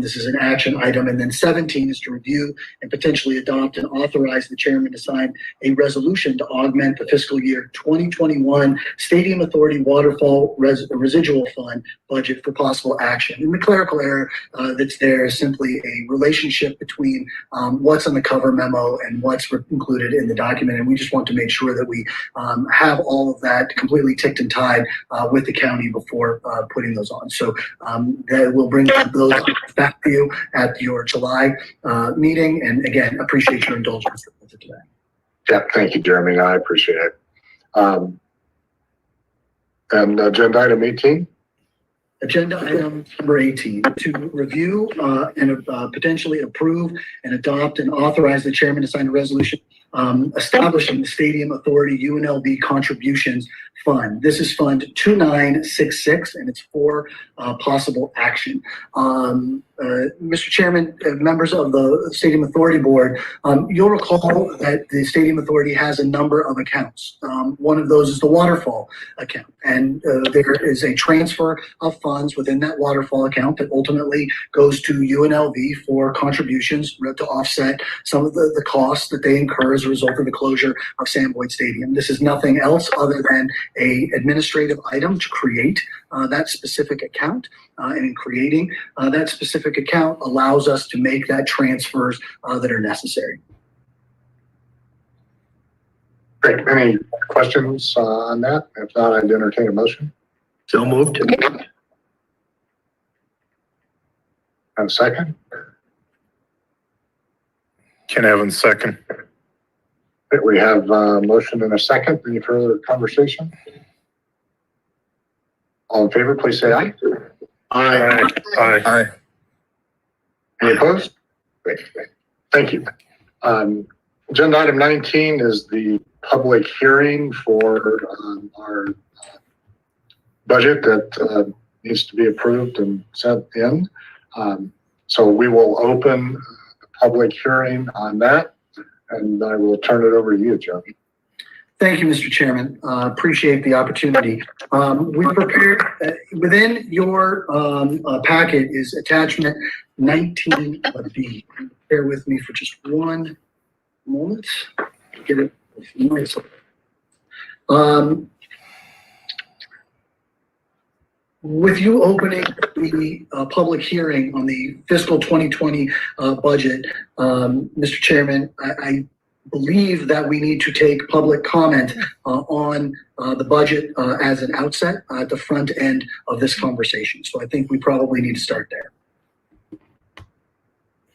This is an action item. And then 17 is to review and potentially adopt and authorize the chairman to sign a resolution to augment the fiscal year 2021 Stadium Authority Waterfall Residual Fund budget for possible action. And the clerical error that's there is simply a relationship between what's on the cover memo and what's included in the document. And we just want to make sure that we have all of that completely ticked and tied with the county before putting those on. So that will bring those back to you at your July meeting. And again, appreciate your indulgence with it today. Yeah, thank you, Jeremy. I appreciate it. And agenda item 18. Agenda item number 18, to review and potentially approve and adopt and authorize the chairman to sign a resolution establishing the Stadium Authority UNLV Contributions Fund. This is Fund 2966, and it's for possible action. Mr. Chairman, members of the Stadium Authority Board, you'll recall that the Stadium Authority has a number of accounts. One of those is the Waterfall account, and there is a transfer of funds within that Waterfall account that ultimately goes to UNLV for contributions to offset some of the costs that they incur as a result of the closure of Sam Boyd Stadium. This is nothing else other than a administrative item to create that specific account, and in creating that specific account allows us to make that transfers that are necessary. Great. Any questions on that? If not, I'd entertain a motion. So moved. And a second. Ken Evans, second. We have a motion and a second. Any further conversation? All in favor, please say aye. Aye. Aye. Any opposed? Great. Thank you. Agenda item 19 is the public hearing for our budget that needs to be approved and sent in. So we will open the public hearing on that, and I will turn it over to you, Jeremy. Thank you, Mr. Chairman. Appreciate the opportunity. We prepared within your packet is attachment 19B. Bear with me for just one moment. Get it. With you opening the public hearing on the fiscal 2020 budget, Mr. Chairman, I believe that we need to take public comment on the budget as an outset at the front end of this conversation. So I think we probably need to start there.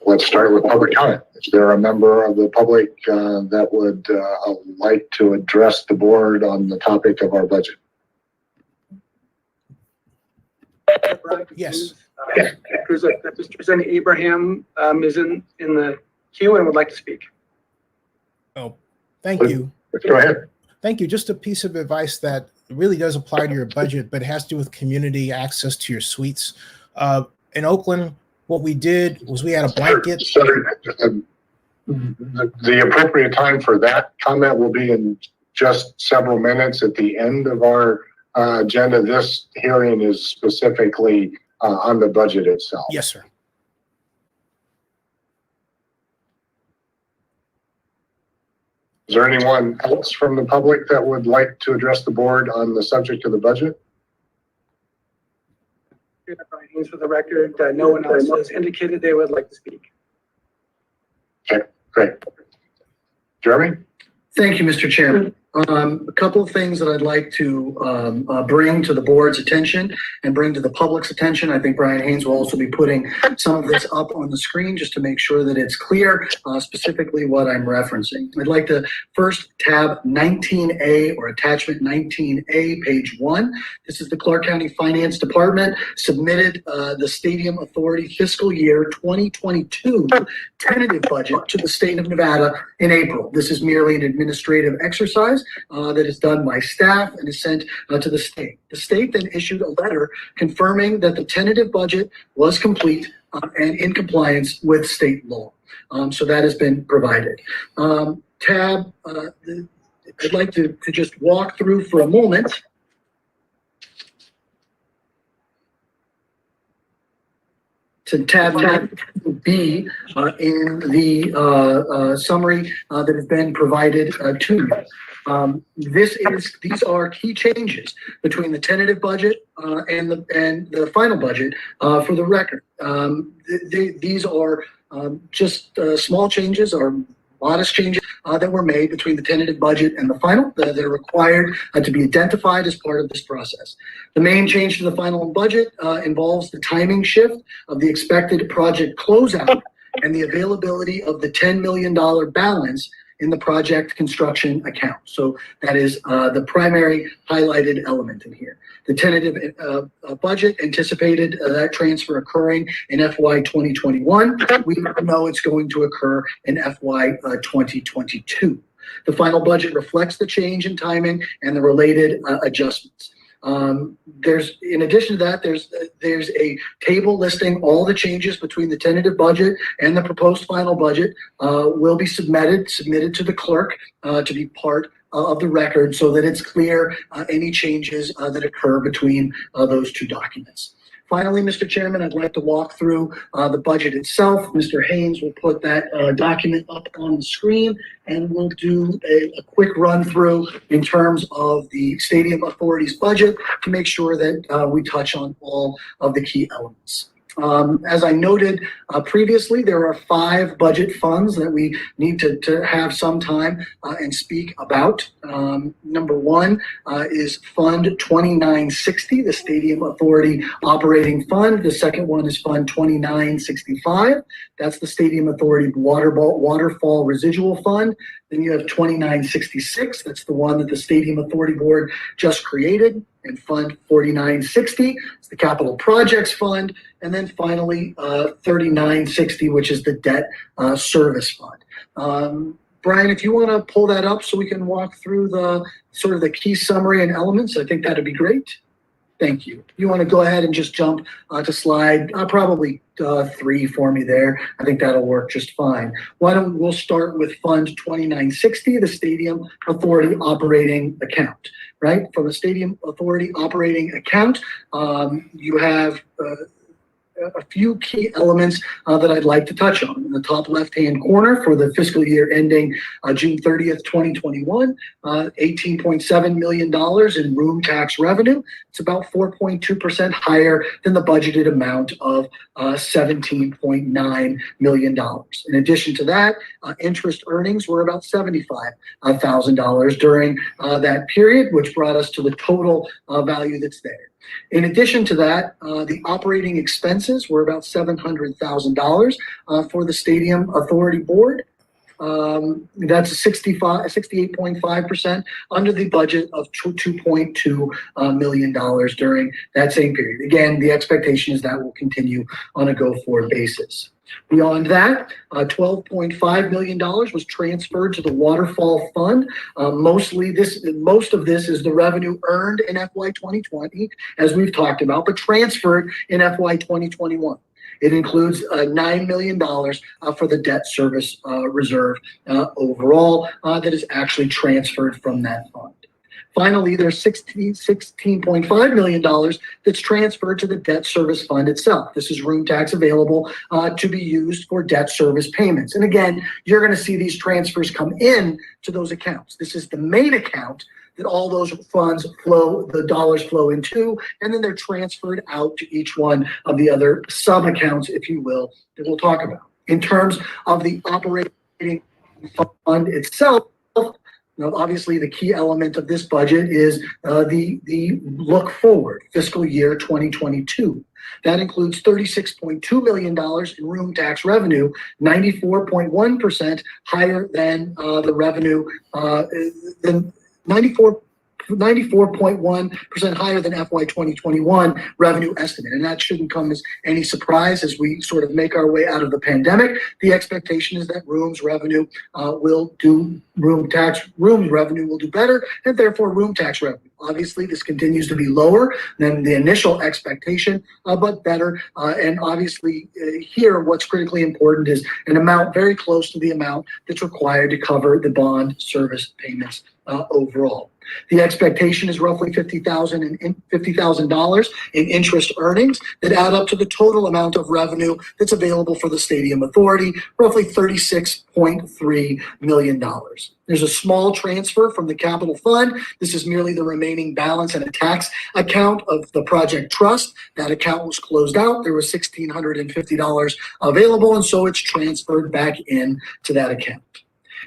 Let's start with public comment. Is there a member of the public that would like to address the board on the topic of our budget? Yes. Representative Abraham is in the queue and would like to speak. Oh, thank you. Go ahead. Thank you. Just a piece of advice that really does apply to your budget, but it has to do with community access to your suites. In Oakland, what we did was we had a blanket. The appropriate time for that comment will be in just several minutes at the end of our agenda. This hearing is specifically on the budget itself. Yes, sir. Is there anyone else from the public that would like to address the board on the subject of the budget? Brian Haynes for the record. No one else has indicated they would like to speak. Okay, great. Jeremy? Thank you, Mr. Chairman. A couple of things that I'd like to bring to the board's attention and bring to the public's attention. I think Brian Haynes will also be putting some of this up on the screen just to make sure that it's clear specifically what I'm referencing. I'd like to first tab 19A or attachment 19A, page 1. This is the Clark County Finance Department submitted the Stadium Authority fiscal year 2022 tentative budget to the state of Nevada in April. This is merely an administrative exercise that is done by staff and is sent to the state. The state then issued a letter confirming that the tentative budget was complete and in compliance with state law. So that has been provided. I'd like to just walk through for a moment. To tab B in the summary that has been provided to you. These are key changes between the tentative budget and the final budget for the record. These are just small changes or modest changes that were made between the tentative budget and the final that are required to be identified as part of this process. The main change to the final budget involves the timing shift of the expected project closeout and the availability of the $10 million balance in the project construction account. So that is the primary highlighted element in here. The tentative budget anticipated that transfer occurring in FY 2021. We know it's going to occur in FY 2022. The final budget reflects the change in timing and the related adjustments. In addition to that, there's a table listing all the changes between the tentative budget and the proposed final budget will be submitted to the clerk to be part of the record so that it's clear any changes that occur between those two documents. Finally, Mr. Chairman, I'd like to walk through the budget itself. Mr. Haynes will put that document up on the screen and we'll do a quick run through in terms of the Stadium Authority's budget to make sure that we touch on all of the key elements. As I noted previously, there are 5 budget funds that we need to have some time and speak about. Number 1 is Fund 2960, the Stadium Authority Operating Fund. The second one is Fund 2965. That's the Stadium Authority Waterfall Residual Fund. Then you have 2966. That's the one that the Stadium Authority Board just created. And Fund 4960, it's the Capital Projects Fund. And then finally, 3960, which is the Debt Service Fund. Brian, if you want to pull that up so we can walk through the sort of the key summary and elements, I think that'd be great. Thank you. You want to go ahead and just jump to slide probably 3 for me there. I think that'll work just fine. We'll start with Fund 2960, the Stadium Authority Operating Account, right? From the Stadium Authority Operating Account, you have a few key elements that I'd like to touch on. In the top left-hand corner for the fiscal year ending June 30th, 2021, $18.7 million in room tax revenue. It's about 4.2% higher than the budgeted amount of $17.9 million. In addition to that, interest earnings were about $75,000 during that period, which brought us to the total value that's there. In addition to that, the operating expenses were about $700,000 for the Stadium Authority Board. That's 68.5% under the budget of $2.2 million during that same period. Again, the expectation is that will continue on a go-forward basis. Beyond that, $12.5 million was transferred to the Waterfall Fund. Most of this is the revenue earned in FY 2020, as we've talked about, but transferred in FY 2021. It includes $9 million for the debt service reserve overall that is actually transferred from that fund. Finally, there's $16.5 million that's transferred to the debt service fund itself. This is room tax available to be used for debt service payments. And again, you're going to see these transfers come in to those accounts. This is the main account that all those funds flow, the dollars flow into, and then they're transferred out to each one of the other sub-accounts, if you will, that we'll talk about. In terms of the operating fund itself, obviously the key element of this budget is the look forward, fiscal year 2022. That includes $36.2 million in room tax revenue, 94.1% higher than the revenue, than 94.1% higher than FY 2021 revenue estimate. And that shouldn't come as any surprise as we sort of make our way out of the pandemic. The expectation is that rooms revenue will do better, and therefore room tax revenue. Obviously, this continues to be lower than the initial expectation, but better. And obviously here, what's critically important is an amount very close to the amount that's required to cover the bond service payments overall. The expectation is roughly $50,000 in interest earnings that add up to the total amount of revenue that's available for the Stadium Authority, roughly $36.3 million. There's a small transfer from the capital fund. This is merely the remaining balance in a tax account of the project trust. That account was closed out. There was $1,650 available, and so it's transferred back in to that account.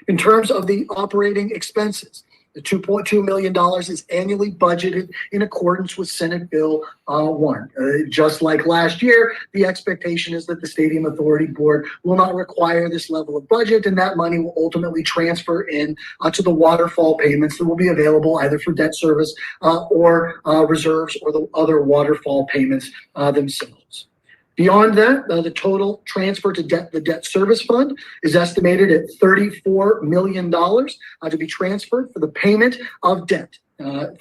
In terms of the operating expenses, the $2.2 million is annually budgeted in accordance with Senate Bill 1. Just like last year, the expectation is that the Stadium Authority Board will not require this level of budget, and that money will ultimately transfer in to the waterfall payments that will be available either for debt service or reserves or the other waterfall payments themselves. Beyond that, the total transfer to the debt service fund is estimated at $34 million to be transferred for the payment of debt.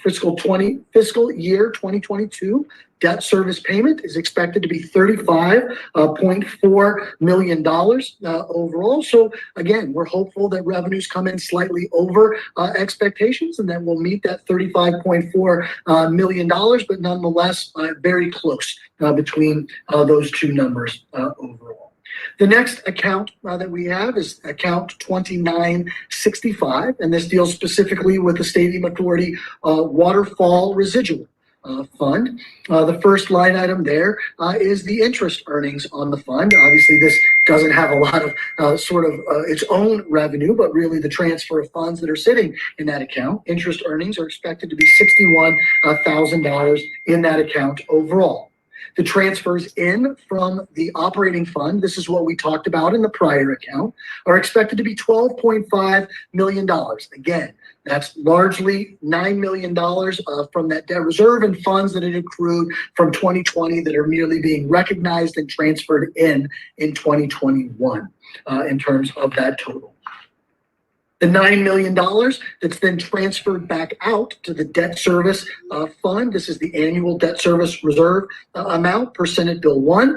Fiscal year 2022 debt service payment is expected to be $35.4 million overall. So again, we're hopeful that revenues come in slightly over expectations and that we'll meet that $35.4 million, but nonetheless very close between those two numbers overall. The next account that we have is account 2965, and this deals specifically with the Stadium Authority Waterfall Residual Fund. The first line item there is the interest earnings on the fund. Obviously, this doesn't have a lot of its own revenue, but really the transfer of funds that are sitting in that account. Interest earnings are expected to be $61,000 in that account overall. The transfers in from the operating fund, this is what we talked about in the prior account, are expected to be $12.5 million. Again, that's largely $9 million from that debt reserve and funds that had accrued from 2020 that are merely being recognized and transferred in 2021 in terms of that total. The $9 million that's then transferred back out to the debt service fund. This is the annual debt service reserve amount per Senate Bill 1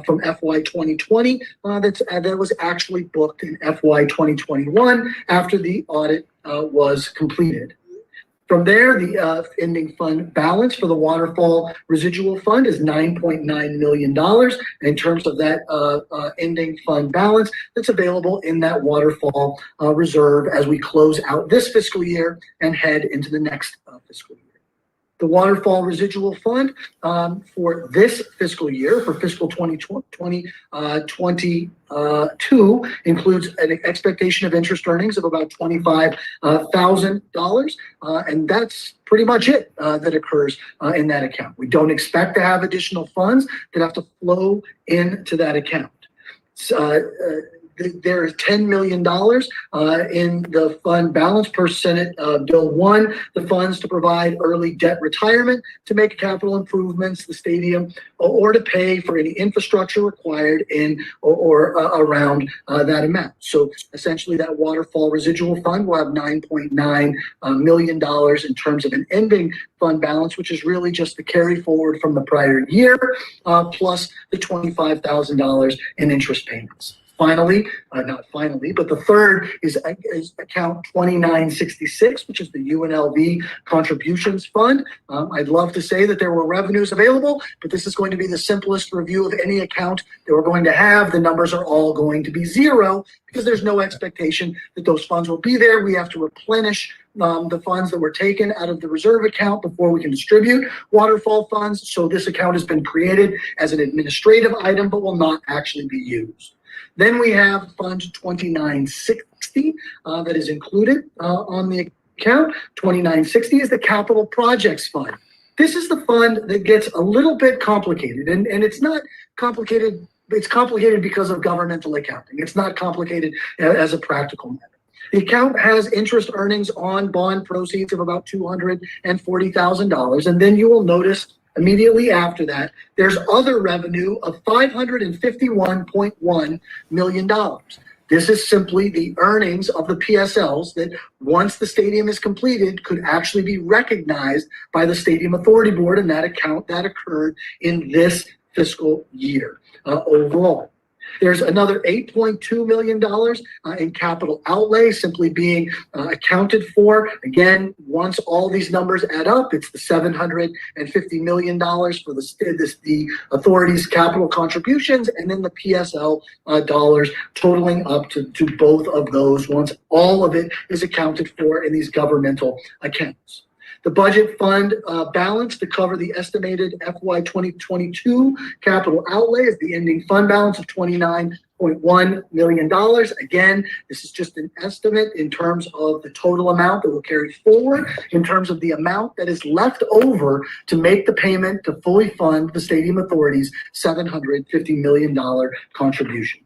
from FY 2020 that was actually booked in FY 2021 after the audit was completed. From there, the ending fund balance for the Waterfall Residual Fund is $9.9 million. In terms of that ending fund balance that's available in that Waterfall Reserve as we close out this fiscal year and head into the next fiscal year. The Waterfall Residual Fund for this fiscal year, for fiscal 2022, includes an expectation of interest earnings of about $25,000, and that's pretty much it that occurs in that account. We don't expect to have additional funds that have to flow into that account. there is $10 million in the fund balance per Senate Bill 1, the funds to provide early debt retirement, to make capital improvements to the stadium, or to pay for any infrastructure required in or around that amount. So essentially that waterfall residual fund will have $9.9 million in terms of an ending fund balance, which is really just the carry forward from the prior year, plus the $25,000 in interest payments. Finally, not finally, but the third is account 2966, which is the UNLV contributions fund. I'd love to say that there were revenues available, but this is going to be the simplest review of any account that we're going to have. The numbers are all going to be zero because there's no expectation that those funds will be there. We have to replenish the funds that were taken out of the reserve account before we can distribute waterfall funds. So this account has been created as an administrative item, but will not actually be used. Then we have Fund 2960 that is included on the account. 2960 is the Capital Projects Fund. This is the fund that gets a little bit complicated, and it's not complicated. It's complicated because of governmental accounting. It's not complicated as a practical matter. The account has interest earnings on bond proceeds of about $240,000, and then you will notice immediately after that, there's other revenue of $551.1 million. This is simply the earnings of the PSLs that once the stadium is completed could actually be recognized by the Stadium Authority Board in that account. That occurred in this fiscal year overall. There's another $8.2 million in capital outlay simply being accounted for. Again, once all these numbers add up, it's the $750 million for the authority's capital contributions, and then the PSL dollars totaling up to both of those once all of it is accounted for in these governmental accounts. The budget fund balance to cover the estimated FY 2022 capital outlay is the ending fund balance of $29.1 million. Again, this is just an estimate in terms of the total amount that will carry forward, in terms of the amount that is left over to make the payment to fully fund the Stadium Authority's $750 million contribution.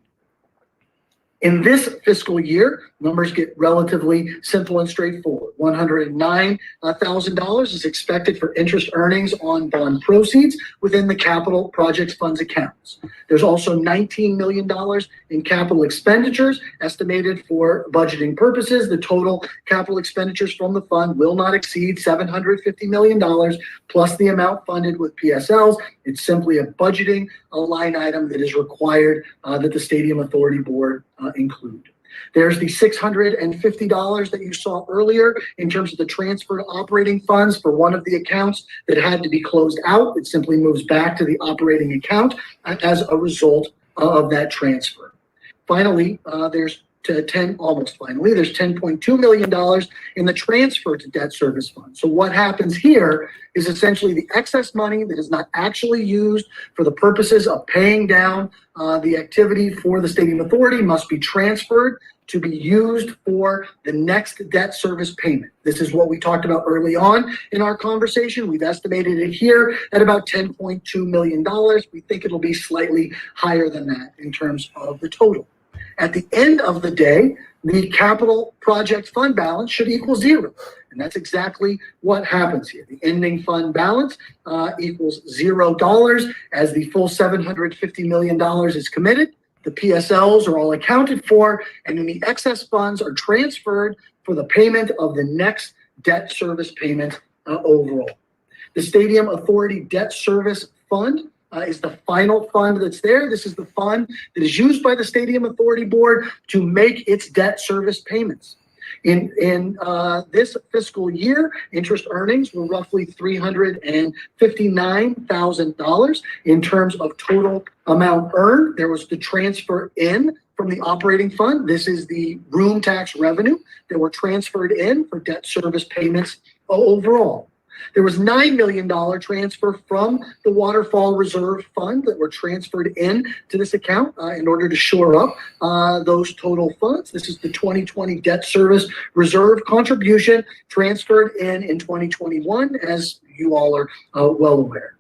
In this fiscal year, numbers get relatively simple and straightforward. $109,000 is expected for interest earnings on bond proceeds within the capital projects funds accounts. There's also $19 million in capital expenditures estimated for budgeting purposes. The total capital expenditures from the fund will not exceed $750 million plus the amount funded with PSLs. It's simply a budgeting line item that is required that the Stadium Authority Board include. There's the $650 that you saw earlier in terms of the transfer to operating funds for one of the accounts that had to be closed out. It simply moves back to the operating account as a result of that transfer. Finally, there's $10.2 million in the transfer to debt service fund. So what happens here is essentially the excess money that is not actually used for the purposes of paying down the activity for the Stadium Authority must be transferred to be used for the next debt service payment. This is what we talked about early on in our conversation. We've estimated it here at about $10.2 million. We think it'll be slightly higher than that in terms of the total. At the end of the day, the capital project fund balance should equal zero. And that's exactly what happens here. The ending fund balance equals $0 as the full $750 million is committed. The PSLs are all accounted for, and then the excess funds are transferred for the payment of the next debt service payment overall. The Stadium Authority Debt Service Fund is the final fund that's there. This is the fund that is used by the Stadium Authority Board to make its debt service payments. In this fiscal year, interest earnings were roughly $359,000 in terms of total amount earned. There was the transfer in from the operating fund. This is the room tax revenue that were transferred in for debt service payments overall. There was $9 million transfer from the Waterfall Reserve Fund that were transferred in to this account in order to shore up those total funds. This is the 2020 Debt Service Reserve contribution transferred in 2021, as you all are well aware.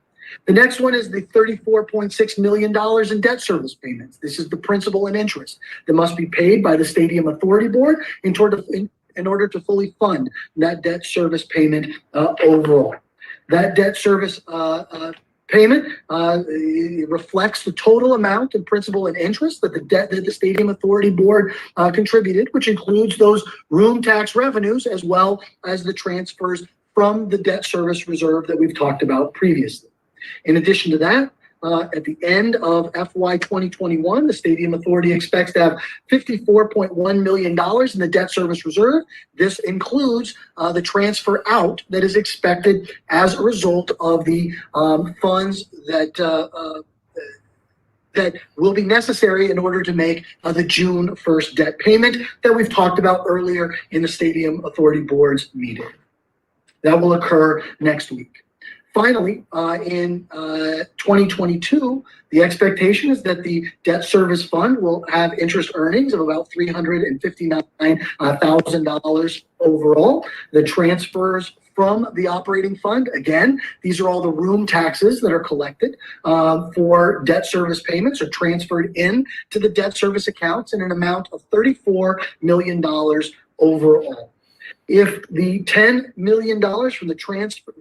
The next one is the $34.6 million in debt service payments. This is the principal and interest that must be paid by the Stadium Authority Board in order to fully fund that debt service payment overall. That debt service payment reflects the total amount in principal and interest that the Stadium Authority Board contributed, which includes those room tax revenues as well as the transfers from the debt service reserve that we've talked about previously. In addition to that, at the end of FY 2021, the Stadium Authority expects to have $54.1 million in the debt service reserve. This includes the transfer out that is expected as a result of the funds that will be necessary in order to make the June 1st debt payment that we've talked about earlier in the Stadium Authority Board's meeting. That will occur next week. Finally, in 2022, the expectation is that the debt service fund will have interest earnings of about $359,000 overall. The transfers from the operating fund, again, these are all the room taxes that are collected for debt service payments, are transferred in to the debt service accounts in an amount of $34 million overall. If the $10 million from the transfer,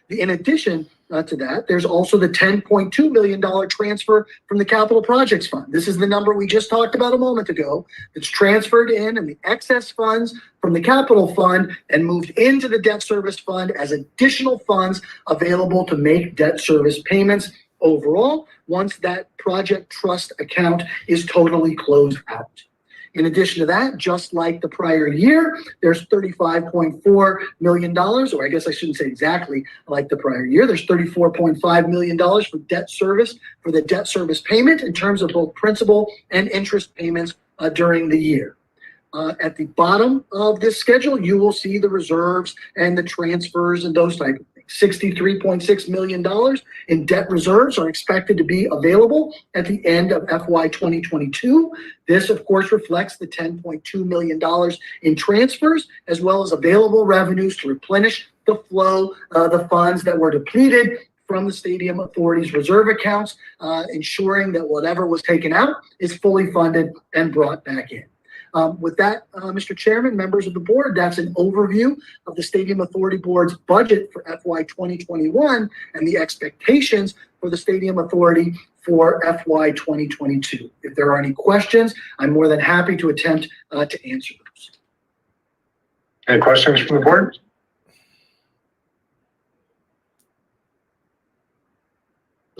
in addition to that, there's also the $10.2 million transfer from the Capital Projects Fund. This is the number we just talked about a moment ago. It's transferred in and the excess funds from the Capital Fund and moved into the Debt Service Fund as additional funds available to make debt service payments overall once that project trust account is totally closed out. In addition to that, just like the prior year, there's $35.4 million, or I guess I shouldn't say exactly like the prior year, there's $34.5 million for debt service, for the debt service payment in terms of both principal and interest payments during the year. At the bottom of this schedule, you will see the reserves and the transfers and those type of things. $63.6 million in debt reserves are expected to be available at the end of FY 2022. This, of course, reflects the $10.2 million in transfers, as well as available revenues to replenish the flow of the funds that were depleted from the Stadium Authority's reserve accounts, ensuring that whatever was taken out is fully funded and brought back in. With that, Mr. Chairman, members of the board, that's an overview of the Stadium Authority Board's budget for FY 2021 and the expectations for the Stadium Authority for FY 2022. If there are any questions, I'm more than happy to attempt to answer those. Any questions from the board?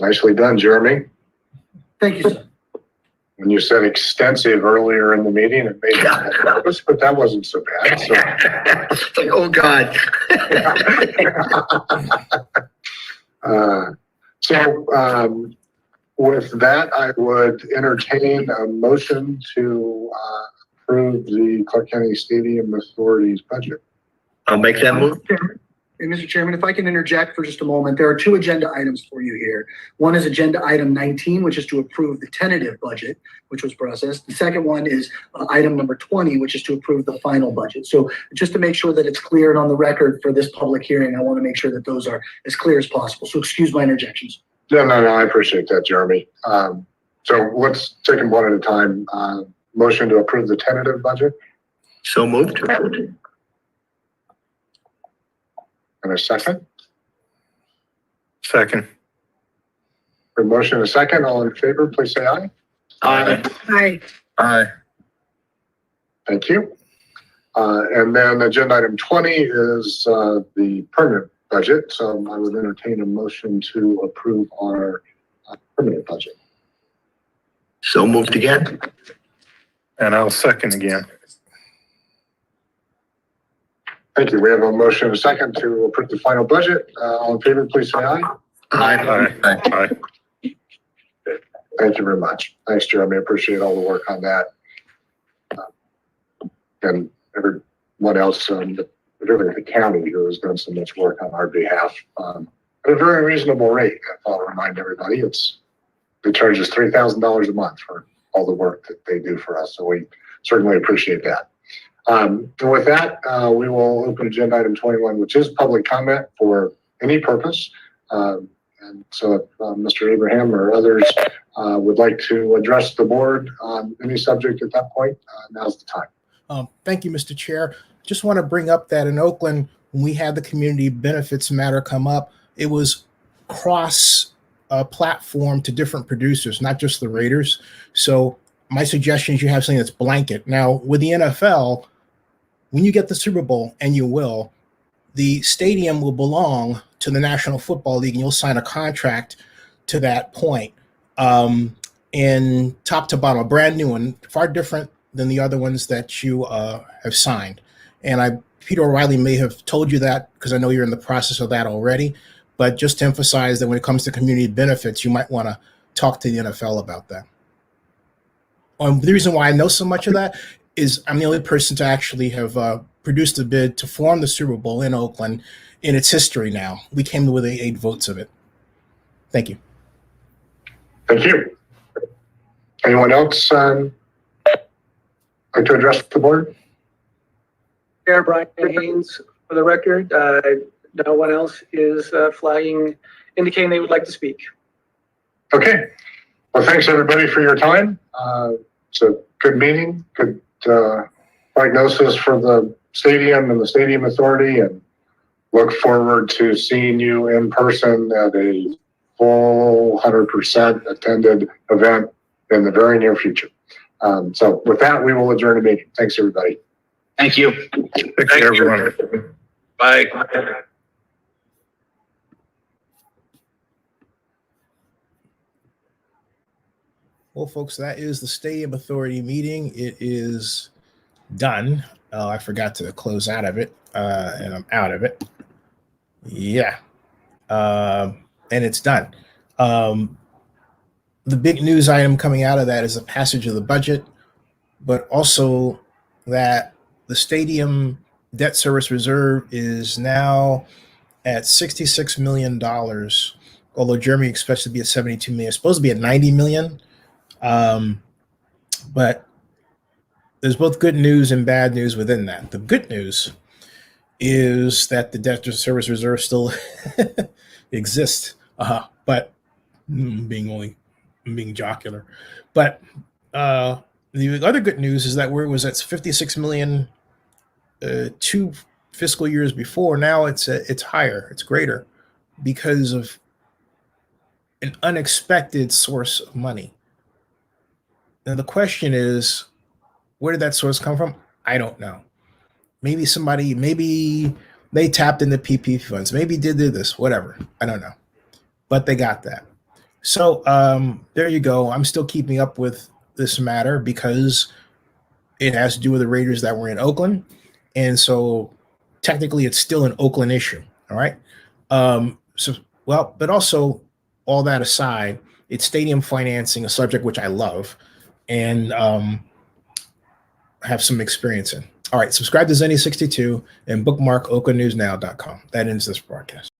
Nicely done, Jeremy. Thank you, sir. When you said extensive earlier in the meeting, it made me nervous, but that wasn't so bad. So. It's like, oh God. With that, I would entertain a motion to approve the Clark County Stadium Authority's budget. I'll make that move. And Mr. Chairman, if I can interject for just a moment, there are two agenda items for you here. One is agenda item 19, which is to approve the tentative budget, which was processed. The second one is item number 20, which is to approve the final budget. So just to make sure that it's clear and on the record for this public hearing, I want to make sure that those are as clear as possible. So excuse my interjections. No, I appreciate that, Jeremy. So let's take them one at a time. Motion to approve the tentative budget. So moved. And a second. Second. For motion and a second, all in favor, please say aye. Aye. Aye. Aye. Thank you. And then agenda item 20 is the permanent budget. So I would entertain a motion to approve our permanent budget. So moved again. And I'll second again. Thank you. We have a motion and a second to approve the final budget. All in favor, please say aye. Aye. Aye. Thank you very much. Thanks, Jeremy. I appreciate all the work on that. And everyone else, particularly the county, who has done so much work on our behalf at a very reasonable rate. I'll remind everybody, they charge us $3,000 a month for all the work that they do for us. So we certainly appreciate that. And with that, we will open agenda item 21, which is public comment for any purpose. And so if Mr. Abraham or others would like to address the board on any subject at that point, now's the time. Thank you, Mr. Chair. Just want to bring up that in Oakland, when we had the community benefits matter come up, it was cross platform to different producers, not just the Raiders. So my suggestion is you have something that's blanket. Now, with the NFL, when you get the Super Bowl, and you will, the stadium will belong to the National Football League, and you'll sign a contract to that point. And top to bottom, a brand new one, far different than the other ones that you have signed. And Peter O'Reilly may have told you that because I know you're in the process of that already. But just to emphasize that when it comes to community benefits, you might want to talk to the NFL about that. The reason why I know so much of that is I'm the only person to actually have produced a bid to form the Super Bowl in Oakland in its history now. We came with 8 votes of it. Thank you. Thank you. Anyone else like to address the board? Chair Brian Haynes, for the record, no one else is flagging, indicating they would like to speak. Okay. Well, thanks everybody for your time. It's a good meeting, good prognosis for the stadium and the stadium authority, and look forward to seeing you in person at a full 100% attended event in the very near future. So with that, we will adjourn the meeting. Thanks, everybody. Thank you. Thank you, everyone. Bye. Well, folks, that is the Stadium Authority meeting. It is done. I forgot to close out of it, and I'm out of it. Yeah. And it's done. The big news item coming out of that is the passage of the budget, but also that the stadium debt service reserve is now at $66 million, although Jeremy expects it to be at 72 million. It's supposed to be at 90 million. But there's both good news and bad news within that. The good news is that the debt service reserve still exists, but being jocular. But the other good news is that where it was at 56 million 2 fiscal years before, now it's higher, it's greater because of an unexpected source of money. Now the question is, where did that source come from? I don't know. Maybe they tapped into PP funds. Maybe did this, whatever. I don't know. But they got that. So there you go. I'm still keeping up with this matter because it has to do with the Raiders that were in Oakland. And so technically it's still an Oakland issue. All right. But also all that aside, it's stadium financing, a subject which I love and have some experience in. All right. Subscribe to Zenny62 and bookmark oaklandnewsnow.com. That ends this broadcast.